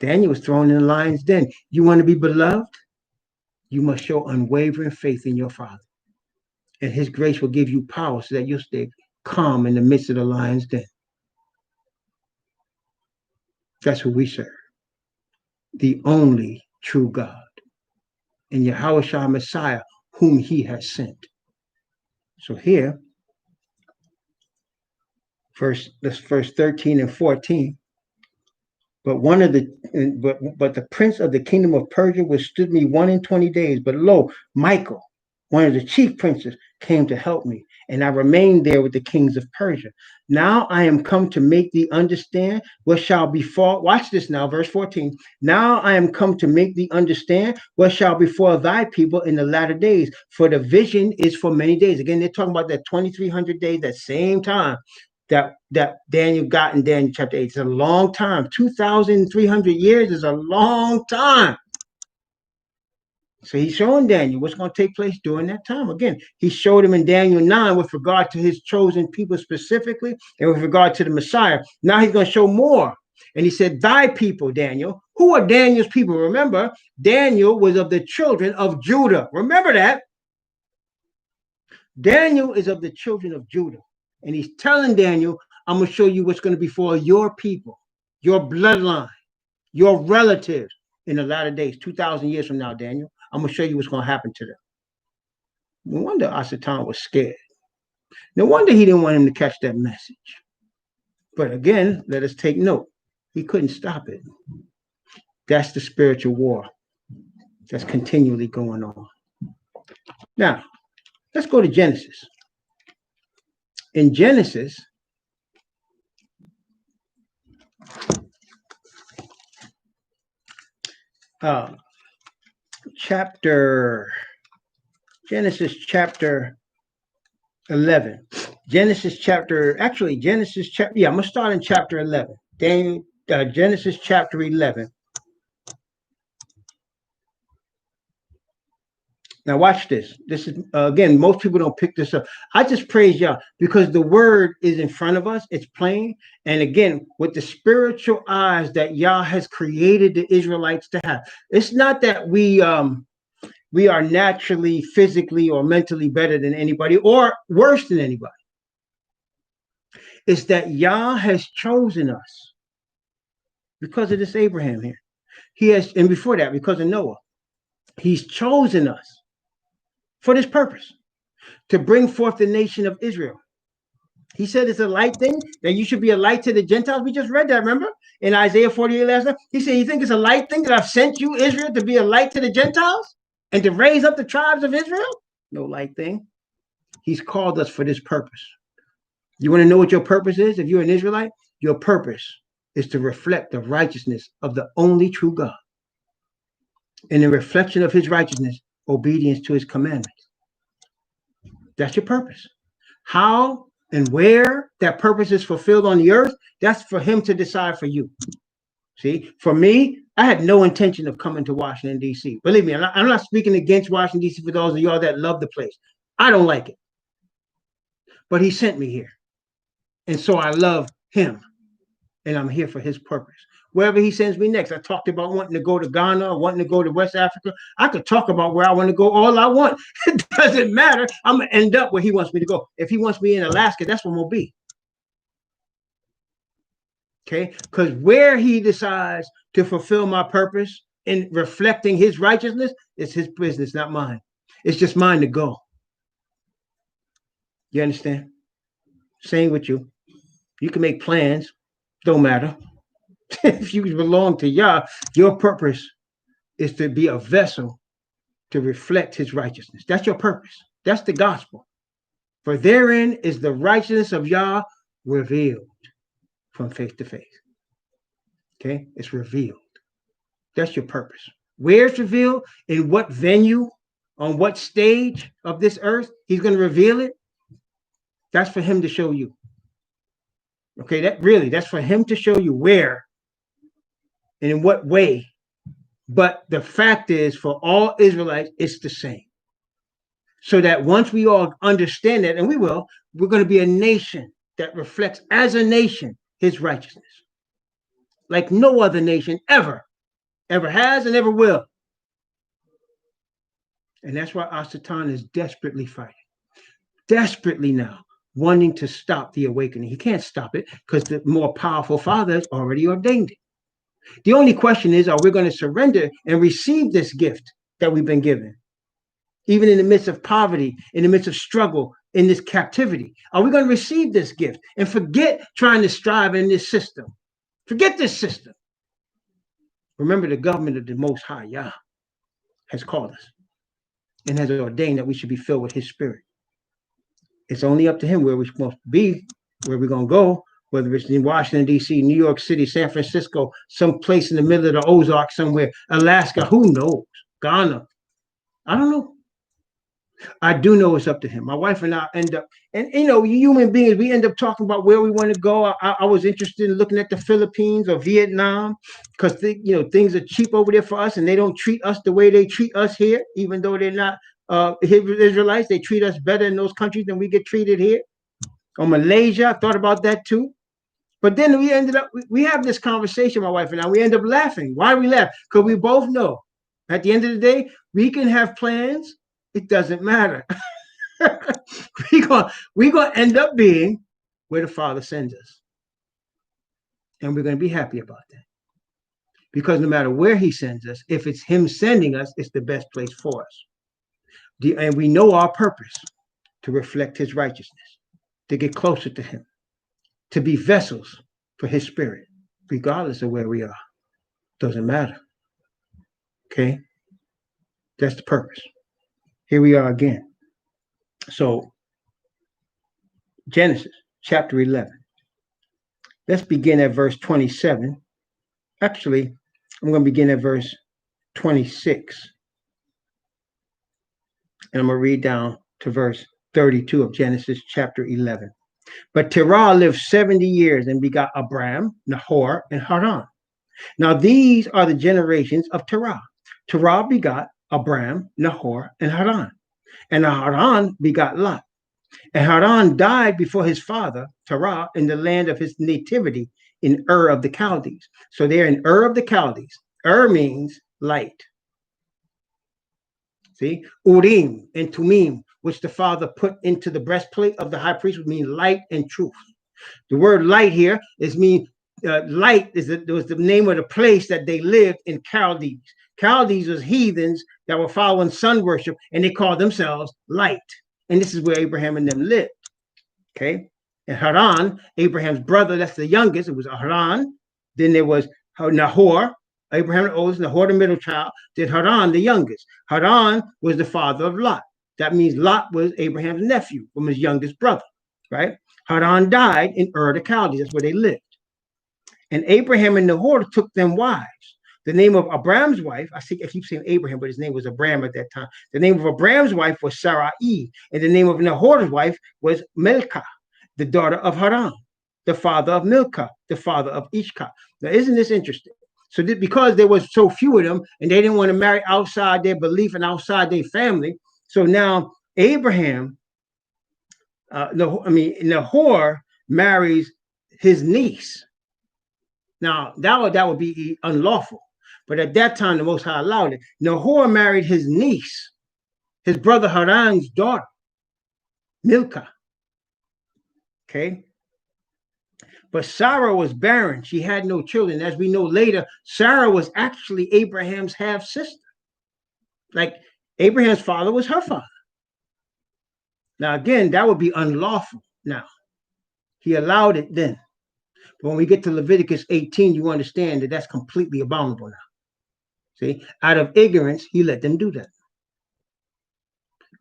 Daniel was thrown in the lion's den. You want to be beloved? You must show unwavering faith in your Father. And his grace will give you power so that you'll stay calm in the midst of the lion's den. That's who we serve. The only true God. And Yahushua Messiah, whom he has sent. So here, verse 13 and 14. But the prince of the kingdom of Persia withstood me 21 days. But lo, Michael, one of the chief princes, came to help me, and I remained there with the kings of Persia. Now I am come to make thee understand what shall befall. Watch this now, verse 14. Now I am come to make thee understand what shall befall thy people in the latter days. For the vision is for many days. Again, they're talking about that 2,300 days, that same time that Daniel got in Daniel chapter 8. It's a long time. 2,300 years is a long time. So he's showing Daniel what's going to take place during that time. Again, he showed him in Daniel 9 with regard to his chosen people specifically and with regard to the Messiah. Now he's going to show more. And he said, thy people, Daniel. Who are Daniel's people? Remember, Daniel was of the children of Judah. Remember that. Daniel is of the children of Judah. And he's telling Daniel, I'm going to show you what's going to befall your people. your bloodline, your relatives in the latter days, 2,000 years from now, Daniel. I'm going to show you what's going to happen to them. No wonder Asatan was scared. No wonder he didn't want him to catch that message. But again, let us take note. He couldn't stop it. That's the spiritual war that's continually going on. Now, let's go to Genesis. In Genesis, Genesis chapter 11. Genesis chapter, I'm going to start in chapter 11. Genesis chapter 11. Now watch this. This is, again, most people don't pick this up. I just praise y'all because the word is in front of us. It's plain. And again, with the spiritual eyes that Yah has created the Israelites to have. It's not that we are naturally, physically, or mentally better than anybody or worse than anybody. It's that Yah has chosen us because of this Abraham here. He has, and before that, because of Noah, he's chosen us for this purpose, to bring forth the nation of Israel. He said it's a light thing, that you should be a light to the Gentiles. We just read that, remember? In Isaiah 48 last night. He said, you think it's a light thing that I've sent you, Israel, to be a light to the Gentiles and to raise up the tribes of Israel? No light thing. He's called us for this purpose. You want to know what your purpose is? If you're an Israelite, your purpose is to reflect the righteousness of the only true God. And in reflection of his righteousness, obedience to his commandments. That's your purpose. How and where that purpose is fulfilled on the earth, that's for him to decide for you. See, for me, I had no intention of coming to Washington, D.C. Believe me, I'm not speaking against Washington, D.C. for those of y'all that love the place. I don't like it. But he sent me here. And so I love him. And I'm here for his purpose. Wherever he sends me next. I talked about wanting to go to Ghana, wanting to go to West Africa. I could talk about where I want to go all I want. It doesn't matter. I'm going to end up where he wants me to go. If he wants me in Alaska, that's where we'll be. Okay? Because where he decides to fulfill my purpose in reflecting his righteousness, it's his business, not mine. It's just mine to go. You understand? Same with you. You can make plans. Don't matter. If you belong to Yah, your purpose is to be a vessel to reflect his righteousness. That's your purpose. That's the gospel. For therein is the righteousness of Yah revealed from faith to faith. Okay? It's revealed. That's your purpose. Where it's revealed, in what venue, on what stage of this earth he's going to reveal it, that's for him to show you. Okay, that's for him to show you where and in what way. But the fact is, for all Israelites, it's the same. So that once we all understand that, and we will, we're going to be a nation that reflects as a nation his righteousness. Like no other nation ever has and ever will. And that's why Asatan is desperately fighting. Desperately now. Wanting to stop the awakening. He can't stop it because the more powerful Father has already ordained it. The only question is, are we going to surrender and receive this gift that we've been given? Even in the midst of poverty, in the midst of struggle, in this captivity, are we going to receive this gift and forget trying to strive in this system? Forget this system. Remember, the government of the Most High, Yah, has called us and has ordained that we should be filled with his spirit. It's only up to him where we're supposed to be, where we're going to go, whether it's in Washington, D.C., New York City, San Francisco, some place in the middle of the Ozarks somewhere, Alaska, who knows? Ghana. I don't know. I do know it's up to him. My wife and I end up, and human beings, we end up talking about where we want to go. I was interested in looking at the Philippines or Vietnam because things are cheap over there for us, and they don't treat us the way they treat us here, even though they're not Israelites. They treat us better in those countries than we get treated here. Or Malaysia, I thought about that too. But then we have this conversation, my wife and I, we end up laughing. Why we laugh? Because we both know at the end of the day, we can have plans. It doesn't matter. We're going to end up being where the Father sends us. And we're going to be happy about that. Because no matter where he sends us, if it's him sending us, it's the best place for us. And we know our purpose, to reflect his righteousness, to get closer to him, to be vessels for his spirit, regardless of where we are. Doesn't matter. Okay? That's the purpose. Here we are again. So, Genesis chapter 11. Let's begin at verse 27. Actually, I'm going to begin at verse 26. And I'm going to read down to verse 32 of Genesis chapter 11. But Terah lived 70 years and begot Abram, Nahor, and Haran. Now these are the generations of Terah. Terah begot Abram, Nahor, and Haran. And Haran begot Lot. And Haran died before his father, Terah, in the land of his nativity in Ur of the Chaldees. So they're in Ur of the Chaldees. Ur means light. See, Urim and Tumim, which the father put into the breastplate of the high priest, would mean light and truth. The word light here light was the name of the place that they lived in Chaldees. Chaldees was heathens that were following sun worship, and they called themselves light. And this is where Abraham and them lived. Okay. And Haran, Abraham's brother, that's the youngest. It was Haran. Then there was Nahor, Abraham the oldest, Nahor the middle child, then Haran the youngest. Haran was the father of Lot. That means Lot was Abraham's nephew from his youngest brother, right? Haran died in Ur the Chaldees. That's where they lived. And Abraham and Nahor took them wives. The name of Abram's wife, I keep saying Abraham, but his name was Abram at that time. The name of Abram's wife was Sarai, and the name of Nahor's wife was Milcah, the daughter of Haran, the father of Milcah, the father of Ishkah. Now, isn't this interesting? So because there was so few of them, and they didn't want to marry outside their belief and outside their family, so now Abraham, Nahor marries his niece. Now, that would be unlawful. But at that time, the Most High allowed it. Nahor married his niece, his brother Haran's daughter, Milcah. Okay? But Sarah was barren. She had no children. As we know later, Sarah was actually Abraham's half-sister. Like, Abraham's father was her father. Now, again, that would be unlawful now. He allowed it then. But when we get to Leviticus 18, you understand that that's completely abominable now. See, out of ignorance, he let them do that.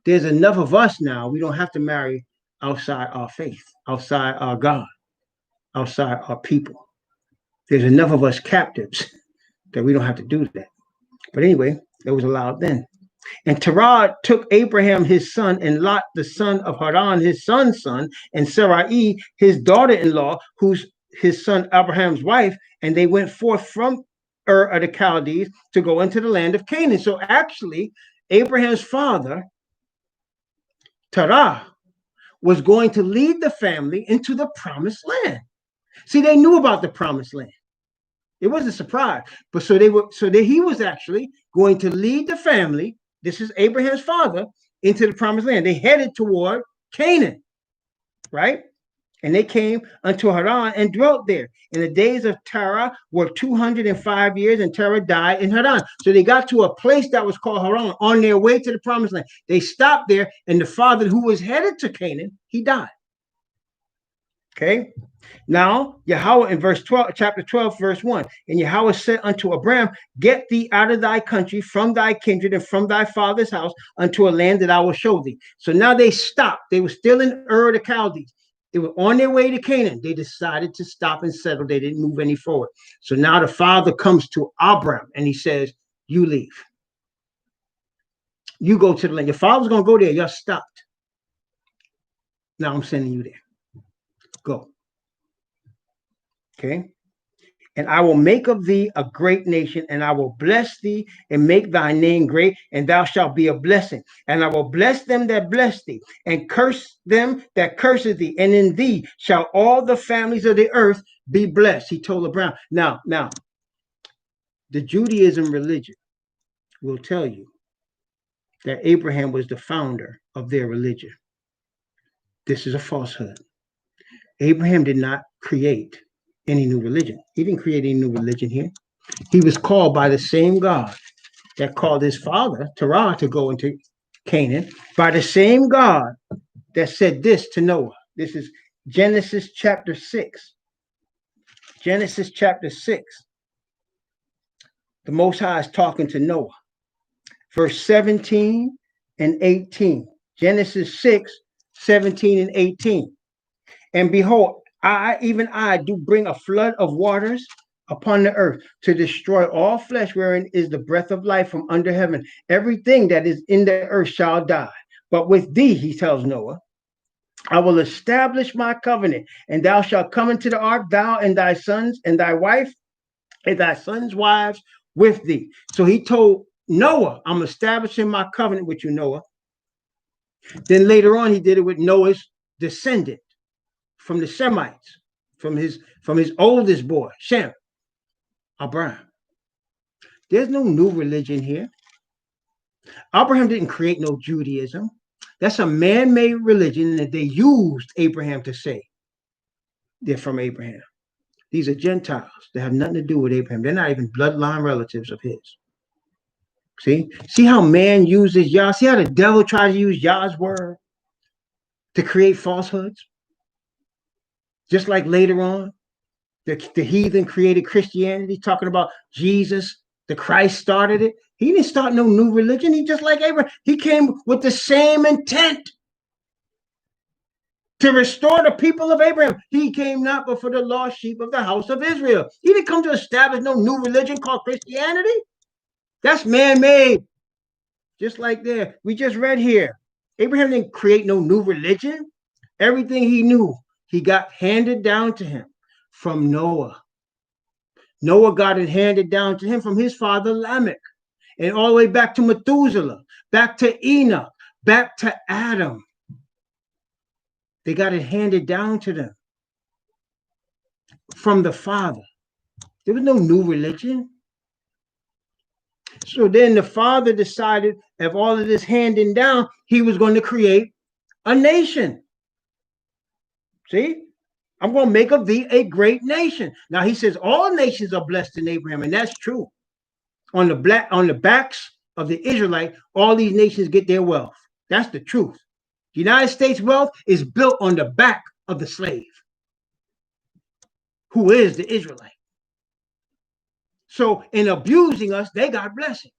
There's enough of us now. We don't have to marry outside our faith, outside our God, outside our people. There's enough of us captives that we don't have to do that. But anyway, it was allowed then. And Terah took Abraham his son, and Lot the son of Haran his son's son, and Sarai his daughter-in-law, who's his son Abraham's wife, and they went forth from Ur of the Chaldees to go into the land of Canaan. So actually, Abraham's father, Terah, was going to lead the family into the promised land. See, they knew about the promised land. It wasn't a surprise. But he was actually going to lead the family. This is Abraham's father, into the promised land. They headed toward Canaan, right? And they came unto Haran and dwelt there. And the days of Terah were 205 years, and Terah died in Haran. So they got to a place that was called Haran on their way to the promised land. They stopped there, and the father who was headed to Canaan, he died. Okay. Now, Yahweh in chapter 12, verse 1, and Yahweh said unto Abram, get thee out of thy country, from thy kindred, and from thy father's house, unto a land that I will show thee. So now they stopped. They were still in Ur of the Chaldees. They were on their way to Canaan. They decided to stop and settle. They didn't move any forward. So now the father comes to Abram and he says, you leave. You go to the land. Your father's going to go there. You're stopped. Now I'm sending you there. Go. Okay. And I will make of thee a great nation, and I will bless thee and make thy name great, and thou shalt be a blessing. And I will bless them that bless thee, and curse them that curses thee. And in thee shall all the families of the earth be blessed. He told Abraham. Now, the Judaism religion will tell you that Abraham was the founder of their religion. This is a falsehood. Abraham did not create any new religion. He didn't create any new religion here. He was called by the same God that called his father, Terah, to go into Canaan, by the same God that said this to Noah. This is Genesis chapter 6. Genesis chapter 6. The Most High is talking to Noah. Verse 17 and 18. Genesis 6, 17 and 18. And behold, even I do bring a flood of waters upon the earth to destroy all flesh wherein is the breath of life from under heaven. Everything that is in the earth shall die. But with thee, he tells Noah, I will establish my covenant, and thou shalt come into the ark, thou and thy sons and thy wife and thy sons' wives with thee. So he told Noah, I'm establishing my covenant with you, Noah. Then later on, he did it with Noah's descendant from the Semites, from his oldest boy, Shem, Abraham. There's no new religion here. Abraham didn't create no Judaism. That's a man-made religion that they used Abraham to say they're from Abraham. These are Gentiles. They have nothing to do with Abraham. They're not even bloodline relatives of his. See how man uses Yah? See how the devil tries to use Yah's word to create falsehoods? Just like later on, the heathen created Christianity, talking about Jesus, the Christ started it. He didn't start no new religion. He just like Abraham. He came with the same intent to restore the people of Abraham. He came not but for the lost sheep of the house of Israel. He didn't come to establish no new religion called Christianity. That's man-made. Just like there, we just read here. Abraham didn't create no new religion. Everything he knew, he got handed down to him from Noah. Noah got it handed down to him from his father Lamech, and all the way back to Methuselah, back to Enoch, back to Adam. They got it handed down to them from the Father. There was no new religion. So then the Father decided, if all of this handing down, he was going to create a nation. See? I'm going to make of thee a great nation. Now he says all nations are blessed in Abraham, and that's true. On the backs of the Israelite, all these nations get their wealth. That's the truth. The United States wealth is built on the back of the slave, who is the Israelite. So in abusing us, they got blessings.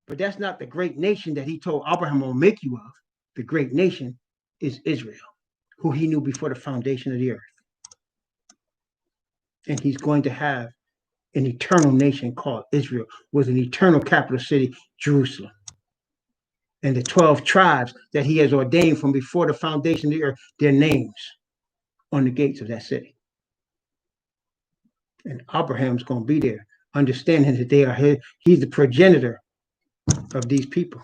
But that's not the great nation that he told Abraham, I'll make you of. The great nation is Israel, who he knew before the foundation of the earth. And he's going to have an eternal nation called Israel with an eternal capital city, Jerusalem. And the 12 tribes that he has ordained from before the foundation of the earth, their names on the gates of that city. And Abraham's going to be there, understanding that they are he's the progenitor of these people,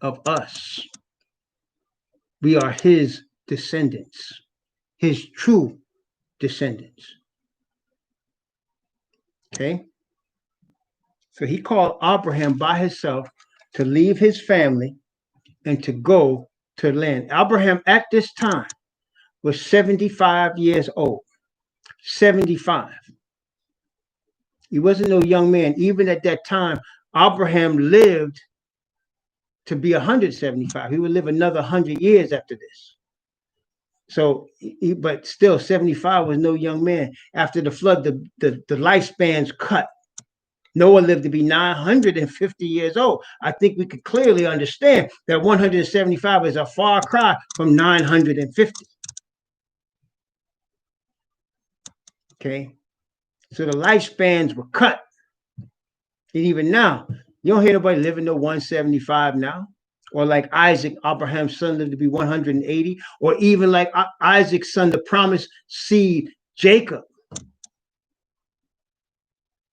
of us. We are his descendants, his true descendants. Okay? So he called Abraham by himself to leave his family and to go to the land. Abraham at this time was 75 years old. 75. He wasn't no young man. Even at that time, Abraham lived to be 175. He would live another 100 years after this. So, but still, 75 was no young man. After the flood, the lifespans cut. Noah lived to be 950 years old. I think we could clearly understand that 175 is a far cry from 950. Okay, so the lifespans were cut. And even now, you don't hear nobody living to 175 now. Or like Isaac, Abraham's son, lived to be 180. Or even like Isaac's son, the promised seed, Jacob,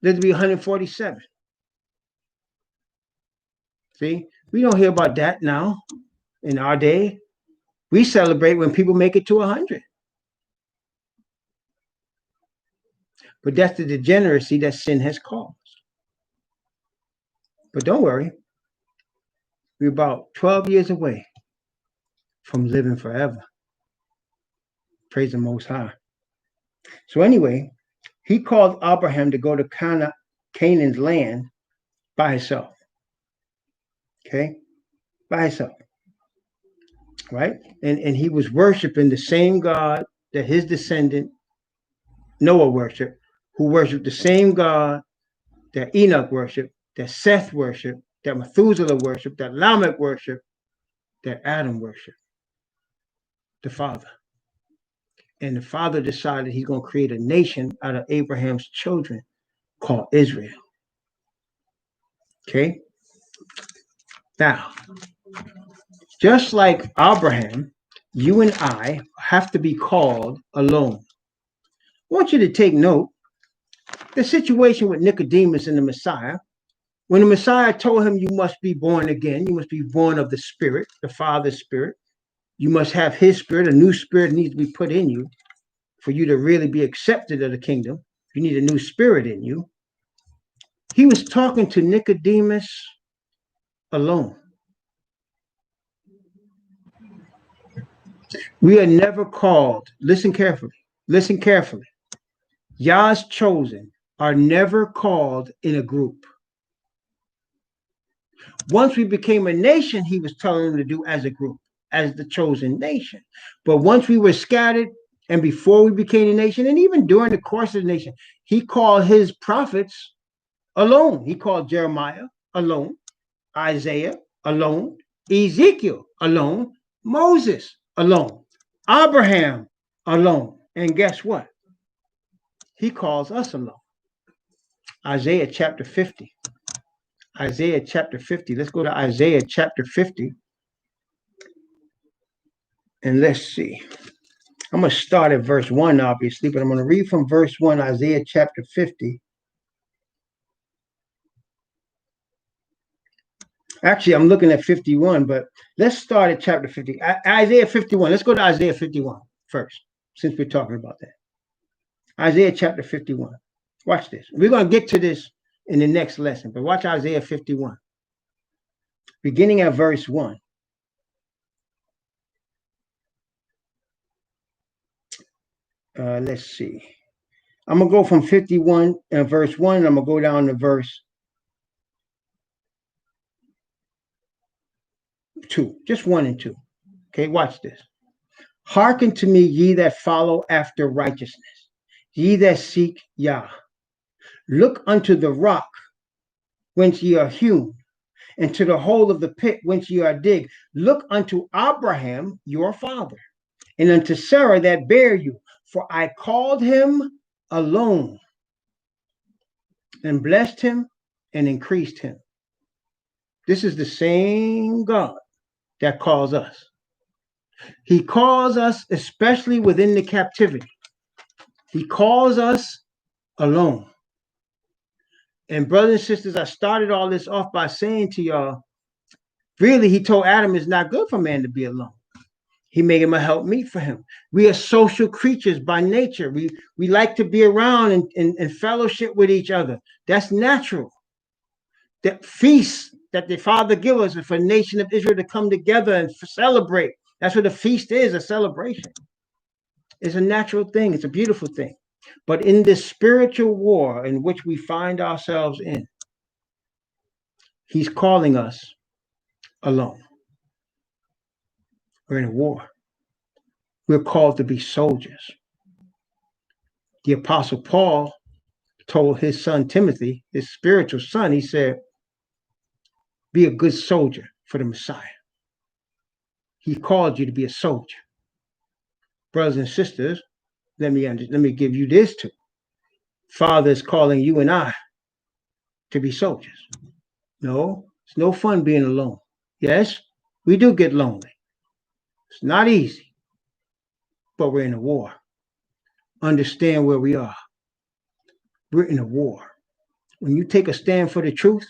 lived to be 147. See, we don't hear about that now in our day. We celebrate when people make it to 100. But that's the degeneracy that sin has caused. But don't worry, we're about 12 years away from living forever. Praise the Most High. So anyway, he called Abraham to go to Canaan's land by himself. Okay, by himself, right? And he was worshiping the same God that his descendant Noah worshiped, who worshiped the same God that Enoch worshiped, that Seth worshiped, that Methuselah worshiped, that Lamech worshiped, that Adam worshiped, the Father. And the Father decided he's going to create a nation out of Abraham's children called Israel. Okay? Now, just like Abraham, you and I have to be called alone. I want you to take note the situation with Nicodemus and the Messiah. When the Messiah told him, you must be born again, you must be born of the Spirit, the Father's Spirit. You must have his Spirit, a new Spirit needs to be put in you for you to really be accepted of the kingdom. You need a new spirit in you. He was talking to Nicodemus alone. We are never called, listen carefully, listen carefully. Yah's chosen are never called in a group. Once we became a nation, he was telling them to do as a group, as the chosen nation. But once we were scattered, and before we became a nation, and even during the course of the nation, he called his prophets alone. He called Jeremiah alone, Isaiah alone, Ezekiel alone, Moses alone, Abraham alone. And guess what? He calls us alone. Isaiah chapter 50. Isaiah chapter 50. Let's go to Isaiah chapter 50. And let's see. I'm going to start at verse 1, obviously, but I'm going to read from verse 1, Isaiah chapter 50. Actually, I'm looking at 51, but let's start at chapter 50. Isaiah 51. Let's go to Isaiah 51 first, since we're talking about that. Isaiah chapter 51. Watch this. We're going to get to this in the next lesson, but watch Isaiah 51. Beginning at verse 1. Let's see. I'm going to go from 51 verse 1, and I'm going to go down to verse 2. Just 1 and 2. Okay, watch this. Hearken to me, ye that follow after righteousness, ye that seek Yah. Look unto the rock whence ye are hewn, and to the hole of the pit whence ye are digged. Look unto Abraham your father, and unto Sarah that bare you. For I called him alone, and blessed him, and increased him. This is the same God that calls us. He calls us, especially within the captivity. He calls us alone. And brothers and sisters, I started all this off by saying to y'all, really, he told Adam it's not good for man to be alone. He made him a helpmeet for him. We are social creatures by nature. We like to be around and fellowship with each other. That's natural. That feast that the Father gives us is for the nation of Israel to come together and celebrate. That's what a feast is, a celebration. It's a natural thing. It's a beautiful thing. But in this spiritual war in which we find ourselves in, he's calling us alone. We're in a war. We're called to be soldiers. The Apostle Paul told his son Timothy, his spiritual son, he said, be a good soldier for the Messiah. He called you to be a soldier. Brothers and sisters, let me give you this too. Father is calling you and I to be soldiers. No, it's no fun being alone. Yes, we do get lonely. It's not easy, but we're in a war. Understand where we are. We're in a war. When you take a stand for the truth,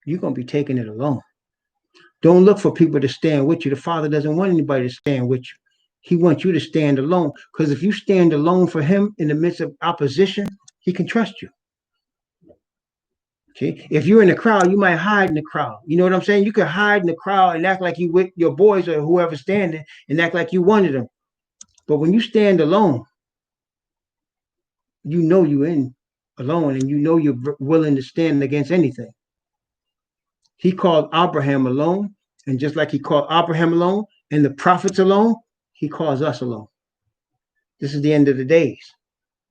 you're going to be taking it alone. Don't look for people to stand with you. The Father doesn't want anybody to stand with you. He wants you to stand alone, because if you stand alone for him in the midst of opposition, he can trust you. Okay? If you're in the crowd, you might hide in the crowd. You know what I'm saying? You can hide in the crowd and act like you with your boys or whoever's standing and act like you wanted them. But when you stand alone, you know you're in alone, and you know you're willing to stand against anything. He called Abraham alone, and just like he called Abraham alone and the prophets alone, he calls us alone. This is the end of the days.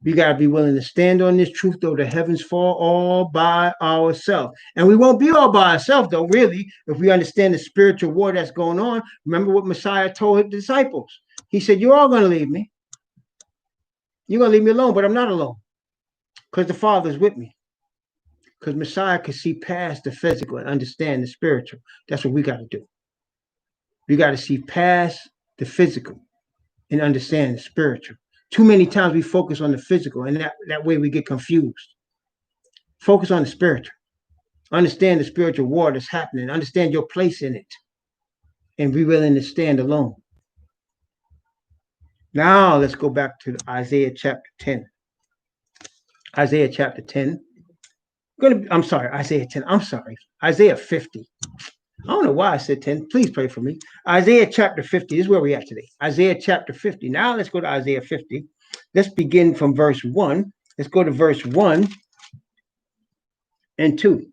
We got to be willing to stand on this truth, though the heavens fall, all by ourselves. And we won't be all by ourselves, though, really, if we understand the spiritual war that's going on. Remember what Messiah told his disciples. He said, you're all going to leave me. You're going to leave me alone, but I'm not alone, because the Father's with me. Because Messiah could see past the physical and understand the spiritual. That's what we got to do. We got to see past the physical and understand the spiritual. Too many times we focus on the physical, and that way we get confused. Focus on the spiritual. Understand the spiritual war that's happening. Understand your place in it. And be willing to stand alone. Now let's go back to Isaiah chapter 10. Isaiah chapter 10. Isaiah 10. Isaiah 50. I don't know why I said 10. Please pray for me. Isaiah chapter 50. This is where we're at today. Isaiah chapter 50. Now let's go to Isaiah 50. Let's begin from verse 1. Let's go to verse 1 and 2.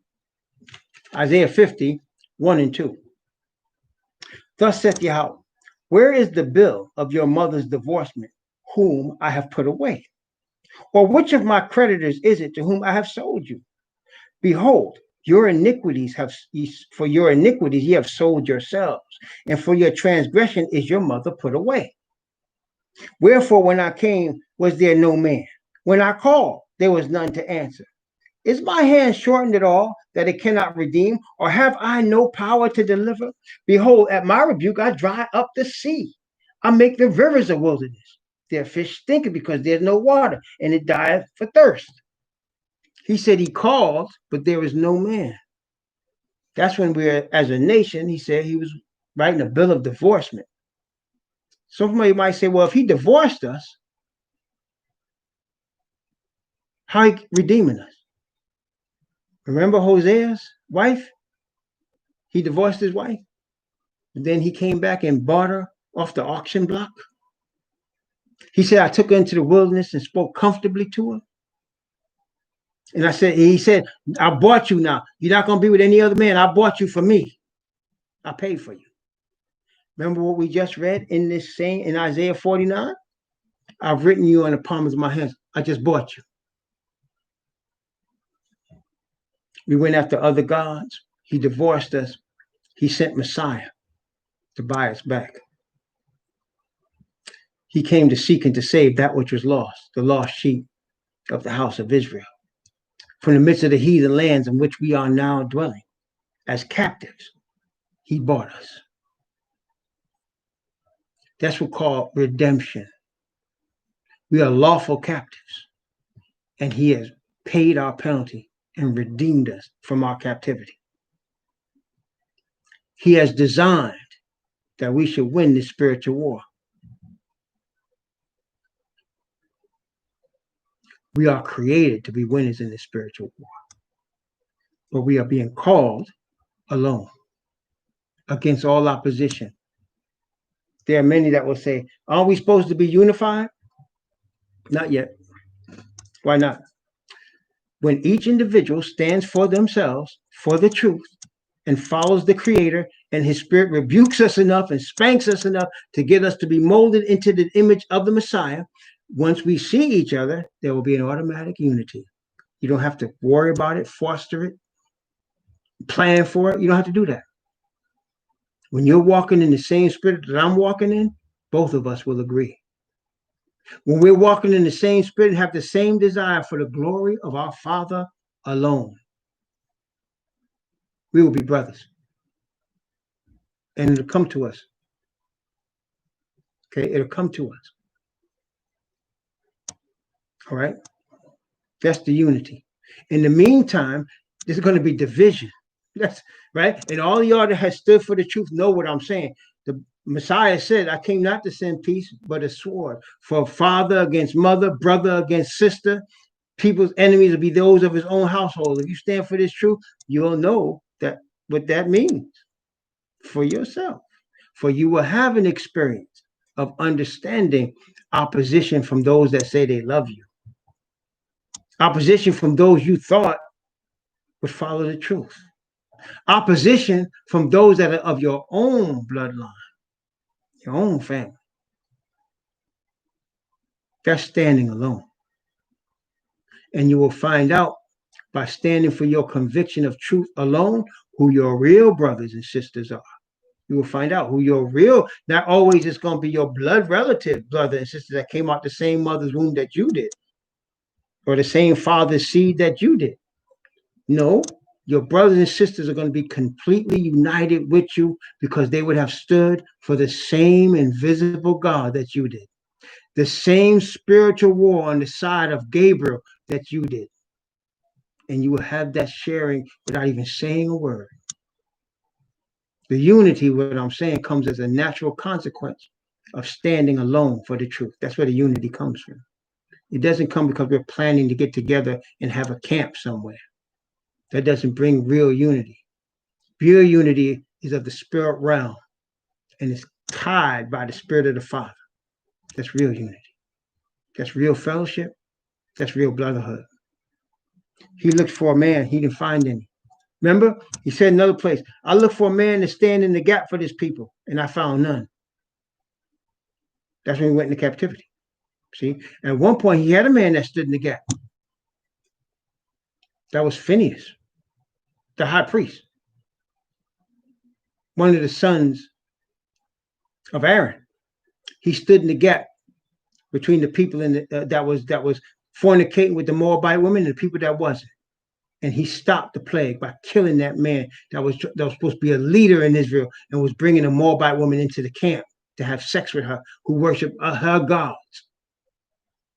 Isaiah 50, 1 and 2. Thus saith Yahweh, where is the bill of your mother's divorcement, whom I have put away? Or which of my creditors is it to whom I have sold you? Behold, your iniquities for your iniquities ye have sold yourselves, and for your transgression is your mother put away. Wherefore, when I came, was there no man? When I called, there was none to answer. Is my hand shortened at all, that it cannot redeem? Or have I no power to deliver? Behold, at my rebuke I dry up the sea. I make the rivers a wilderness. Their fish stinketh because there's no water, and it dieth for thirst. He said he called, but there is no man. That's when we're, as a nation, he said he was writing a bill of divorcement. Somebody might say, well, if he divorced us, how he redeeming us? Remember Hosea's wife? He divorced his wife. And then he came back and bought her off the auction block. He said, I took her into the wilderness and spoke comfortably to her. And he said, I bought you now. You're not going to be with any other man. I bought you for me. I paid for you. Remember what we just read in this saying in Isaiah 49? I've written you on the palms of my hands. I just bought you. We went after other gods. He divorced us. He sent Messiah to buy us back. He came to seek and to save that which was lost, the lost sheep of the house of Israel, from the midst of the heathen lands in which we are now dwelling as captives. He bought us. That's what's called redemption. We are lawful captives, and he has paid our penalty and redeemed us from our captivity. He has designed that we should win this spiritual war. We are created to be winners in this spiritual war, but we are being called alone against all opposition. There are many that will say, aren't we supposed to be unified? Not yet. Why not? When each individual stands for themselves, for the truth, and follows the Creator, and his Spirit rebukes us enough and spanks us enough to get us to be molded into the image of the Messiah, once we see each other, there will be an automatic unity. You don't have to worry about it, foster it, plan for it. You don't have to do that. When you're walking in the same spirit that I'm walking in, both of us will agree. When we're walking in the same spirit and have the same desire for the glory of our Father alone, we will be brothers. And it'll come to us. Okay, it'll come to us. All right? That's the unity. In the meantime, there's going to be division. That's right. And all y'all that has stood for the truth know what I'm saying. The Messiah said, I came not to send peace, but a sword. For father against mother, brother against sister, people's enemies will be those of his own household. If you stand for this truth, you'll know that what that means for yourself. For you will have an experience of understanding opposition from those that say they love you. Opposition from those you thought would follow the truth. Opposition from those that are of your own bloodline, your own family. That's standing alone. And you will find out by standing for your conviction of truth alone who your real brothers and sisters are. You will find out who your real, not always it's going to be your blood relative brother and sister that came out the same mother's womb that you did, or the same father's seed that you did. No, your brothers and sisters are going to be completely united with you because they would have stood for the same invisible God that you did, the same spiritual war on the side of Gabriel that you did. And you will have that sharing without even saying a word. The unity, what I'm saying, comes as a natural consequence of standing alone for the truth. That's where the unity comes from. It doesn't come because we're planning to get together and have a camp somewhere. That doesn't bring real unity. Real unity is of the spirit realm and it's tied by the spirit of the Father. That's real unity. That's real fellowship. That's real brotherhood. He looked for a man. He didn't find any. Remember, he said in another place, I looked for a man to stand in the gap for this people, and I found none. That's when he went into captivity. See, at one point, he had a man that stood in the gap. That was Phinehas, the high priest, one of the sons of Aaron. He stood in the gap between the people that was fornicating with the Moabite women and the people that wasn't. And he stopped the plague by killing that man that was supposed to be a leader in Israel and was bringing a Moabite woman into the camp to have sex with her, who worshiped her gods.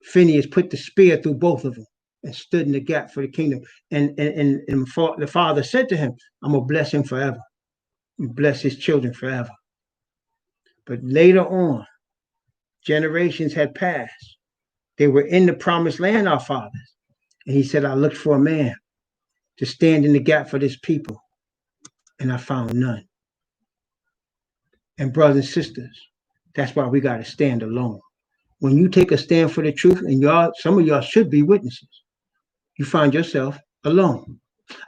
Phinehas put the spear through both of them and stood in the gap for the kingdom. And the father said to him, I'm going to bless him forever. And bless his children forever. But later on, generations had passed. They were in the promised land, our fathers. And he said, I looked for a man to stand in the gap for this people, and I found none. And brothers and sisters, that's why we got to stand alone. When you take a stand for the truth, and some of y'all should be witnesses, you find yourself alone.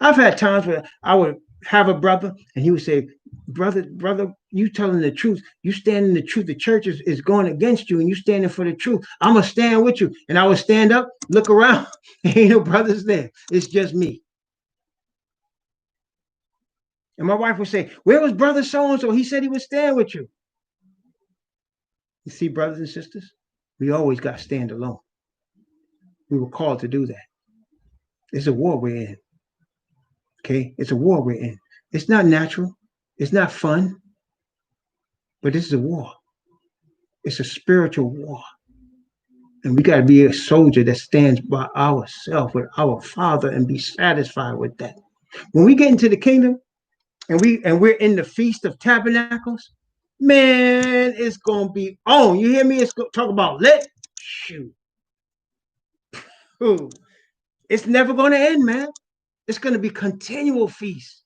I've had times where I would have a brother, and he would say, brother, you telling the truth. You standing the truth. The church is going against you, and you standing for the truth. I'm going to stand with you. And I would stand up, look around, ain't no brothers there. It's just me. And my wife would say, where was brother so-and-so? He said he would stand with you. You see, brothers and sisters, we always got to stand alone. We were called to do that. It's a war we're in. Okay? It's a war we're in. It's not natural. It's not fun. But this is a war. It's a spiritual war. And we got to be a soldier that stands by ourselves with our Father and be satisfied with that. When we get into the kingdom, and we're in the Feast of Tabernacles, man, it's gonna be on. You hear me? It's gonna talk about lit. Shoot. Ooh. It's never gonna end, man. It's gonna be continual feast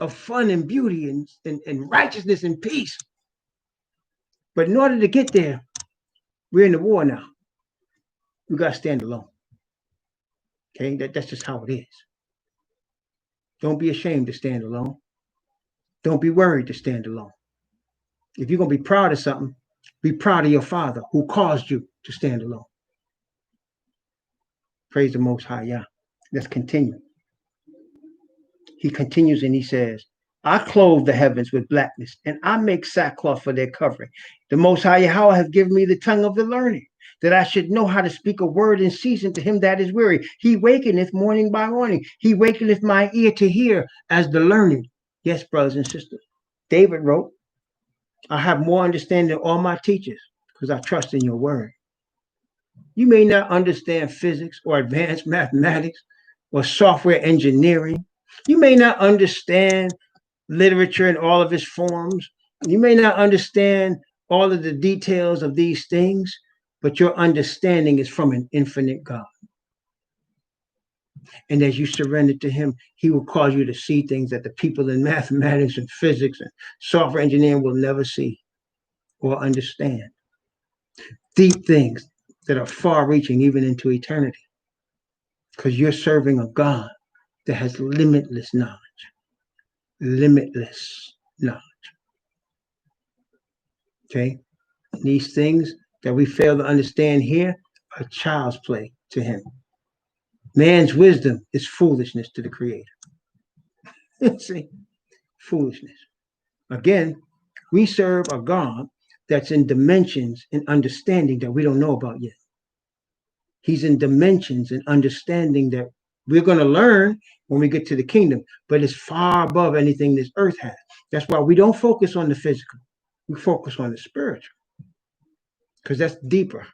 of fun and beauty and righteousness and peace. But in order to get there, we're in the war now. We gotta stand alone. Okay, that's just how it is. Don't be ashamed to stand alone. Don't be worried to stand alone. If you're going to be proud of something, be proud of your Father who caused you to stand alone. Praise the Most High Yah. Let's continue. He continues and he says, I clothe the heavens with blackness, and I make sackcloth for their covering. The Most High Yahweh has given me the tongue of the learned, that I should know how to speak a word in season to him that is weary. He wakeneth morning by morning. He wakeneth my ear to hear as the learned. Yes, brothers and sisters. David wrote, I have more understanding than all my teachers because I trust in your word. You may not understand physics or advanced mathematics or software engineering. You may not understand literature in all of its forms. You may not understand all of the details of these things, but your understanding is from an infinite God. And as you surrender to him, he will cause you to see things that the people in mathematics and physics and software engineering will never see or understand. Deep things that are far reaching even into eternity. because you're serving a God that has limitless knowledge. Limitless knowledge. Okay? These things that we fail to understand here are child's play to him. Man's wisdom is foolishness to the Creator. See? Foolishness. Again, we serve a God that's in dimensions and understanding that we don't know about yet. He's in dimensions and understanding that we're going to learn when we get to the kingdom, but it's far above anything this earth has. That's why we don't focus on the physical. We focus on the spiritual, because that's deeper.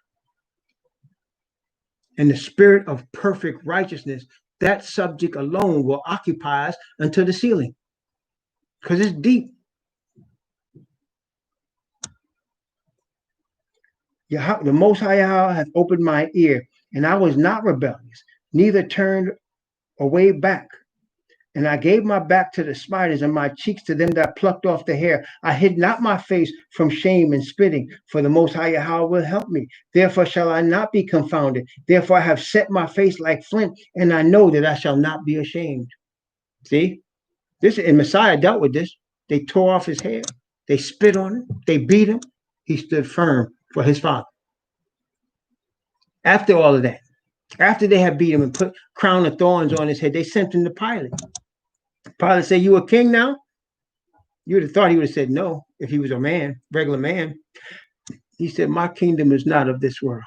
And the spirit of perfect righteousness, that subject alone will occupy us until the ceiling, because it's deep. The Most High Yahweh hath opened my ear, and I was not rebellious, neither turned away back. And I gave my back to the smiters, and my cheeks to them that plucked off the hair. I hid not my face from shame and spitting, for the Most High Yahweh will help me. Therefore shall I not be confounded. Therefore I have set my face like flint, and I know that I shall not be ashamed. See? This, and Messiah dealt with this. They tore off his hair. They spit on him. They beat him. He stood firm for his Father. After all of that, after they had beat him and put crown of thorns on his head, they sent him to Pilate. Pilate said, "You a king now?" You would have thought he would have said no if he was a man, regular man. He said, "My kingdom is not of this world.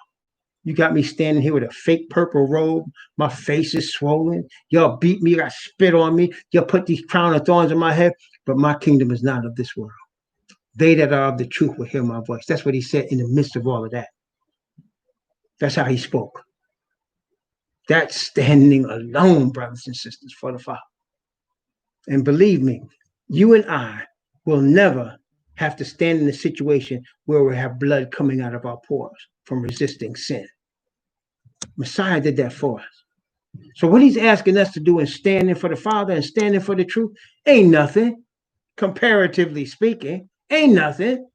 You got me standing here with a fake purple robe. My face is swollen. Y'all beat me. You got spit on me. Y'all put these crown of thorns on my head. But my kingdom is not of this world. They that are of the truth will hear my voice." That's what he said in the midst of all of that. That's how he spoke. That's standing alone, brothers and sisters, for the Father. And believe me, you and I will never have to stand in a situation where we have blood coming out of our pores from resisting sin. Messiah did that for us. So what he's asking us to do in standing for the Father and standing for the truth ain't nothing, comparatively speaking, ain't nothing.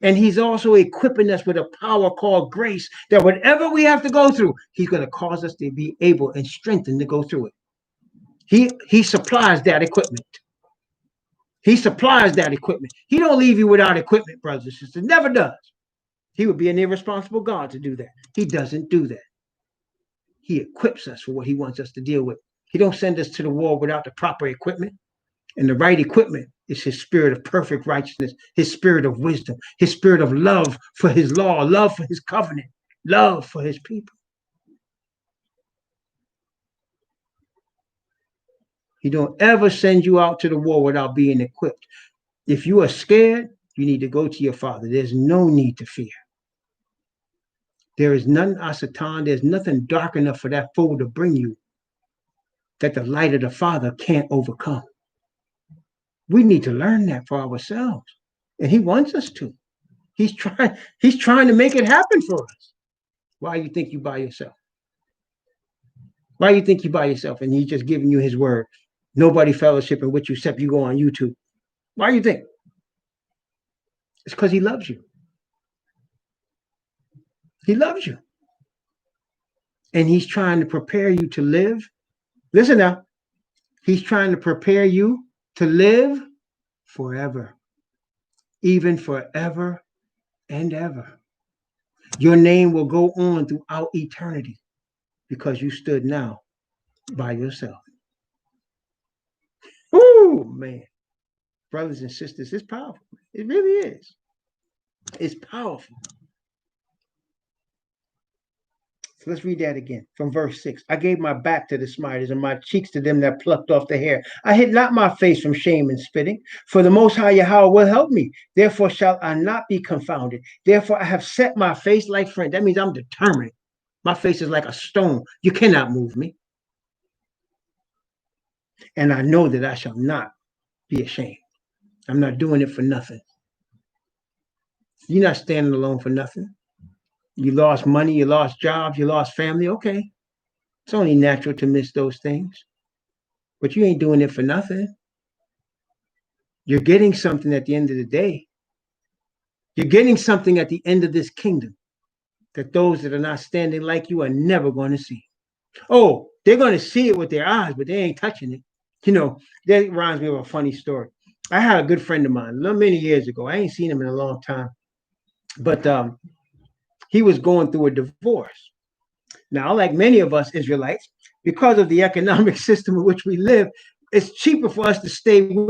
And he's also equipping us with a power called grace, that whatever we have to go through, he's going to cause us to be able and strengthened to go through it. He supplies that equipment. He supplies that equipment. He don't leave you without equipment, brothers and sisters. Never does. He would be an irresponsible God to do that. He doesn't do that. He equips us for what he wants us to deal with. He don't send us to the war without the proper equipment. And the right equipment is his spirit of perfect righteousness, his spirit of wisdom, his spirit of love for his law, love for his covenant, love for his people. He don't ever send you out to the war without being equipped. If you are scared, you need to go to your Father. There's no need to fear. There is none, Asatan, there's nothing dark enough for that foe to bring you that the light of the Father can't overcome. We need to learn that for ourselves. And he wants us to. He's trying to make it happen for us. Why you think you by yourself? Why you think you by yourself and he's just giving you his word? Nobody fellowshipping with you except you go on YouTube. Why you think? It's because he loves you. He loves you. And he's trying to prepare you to live. Listen now. He's trying to prepare you to live forever. Even forever and ever. Your name will go on throughout eternity because you stood now by yourself. Oh, man. Brothers and sisters, it's powerful. It really is. It's powerful. So let's read that again from verse 6. I gave my back to the smiters and my cheeks to them that plucked off the hair. I hid not my face from shame and spitting, for the Most High Yahweh will help me. Therefore shall I not be confounded. Therefore I have set my face like flint. That means I'm determined. My face is like a stone. You cannot move me. And I know that I shall not be ashamed. I'm not doing it for nothing. You're not standing alone for nothing. You lost money, you lost jobs, you lost family. Okay. It's only natural to miss those things. But you ain't doing it for nothing. You're getting something at the end of the day. You're getting something at the end of this kingdom. that those that are not standing like you are never going to see. Oh, they're going to see it with their eyes, but they ain't touching it. You know, that reminds me of a funny story. I had a good friend of mine many years ago. I ain't seen him in a long time, but he was going through a divorce. Now, like many of us Israelites, because of the economic system in which we live, it's cheaper for us to stay with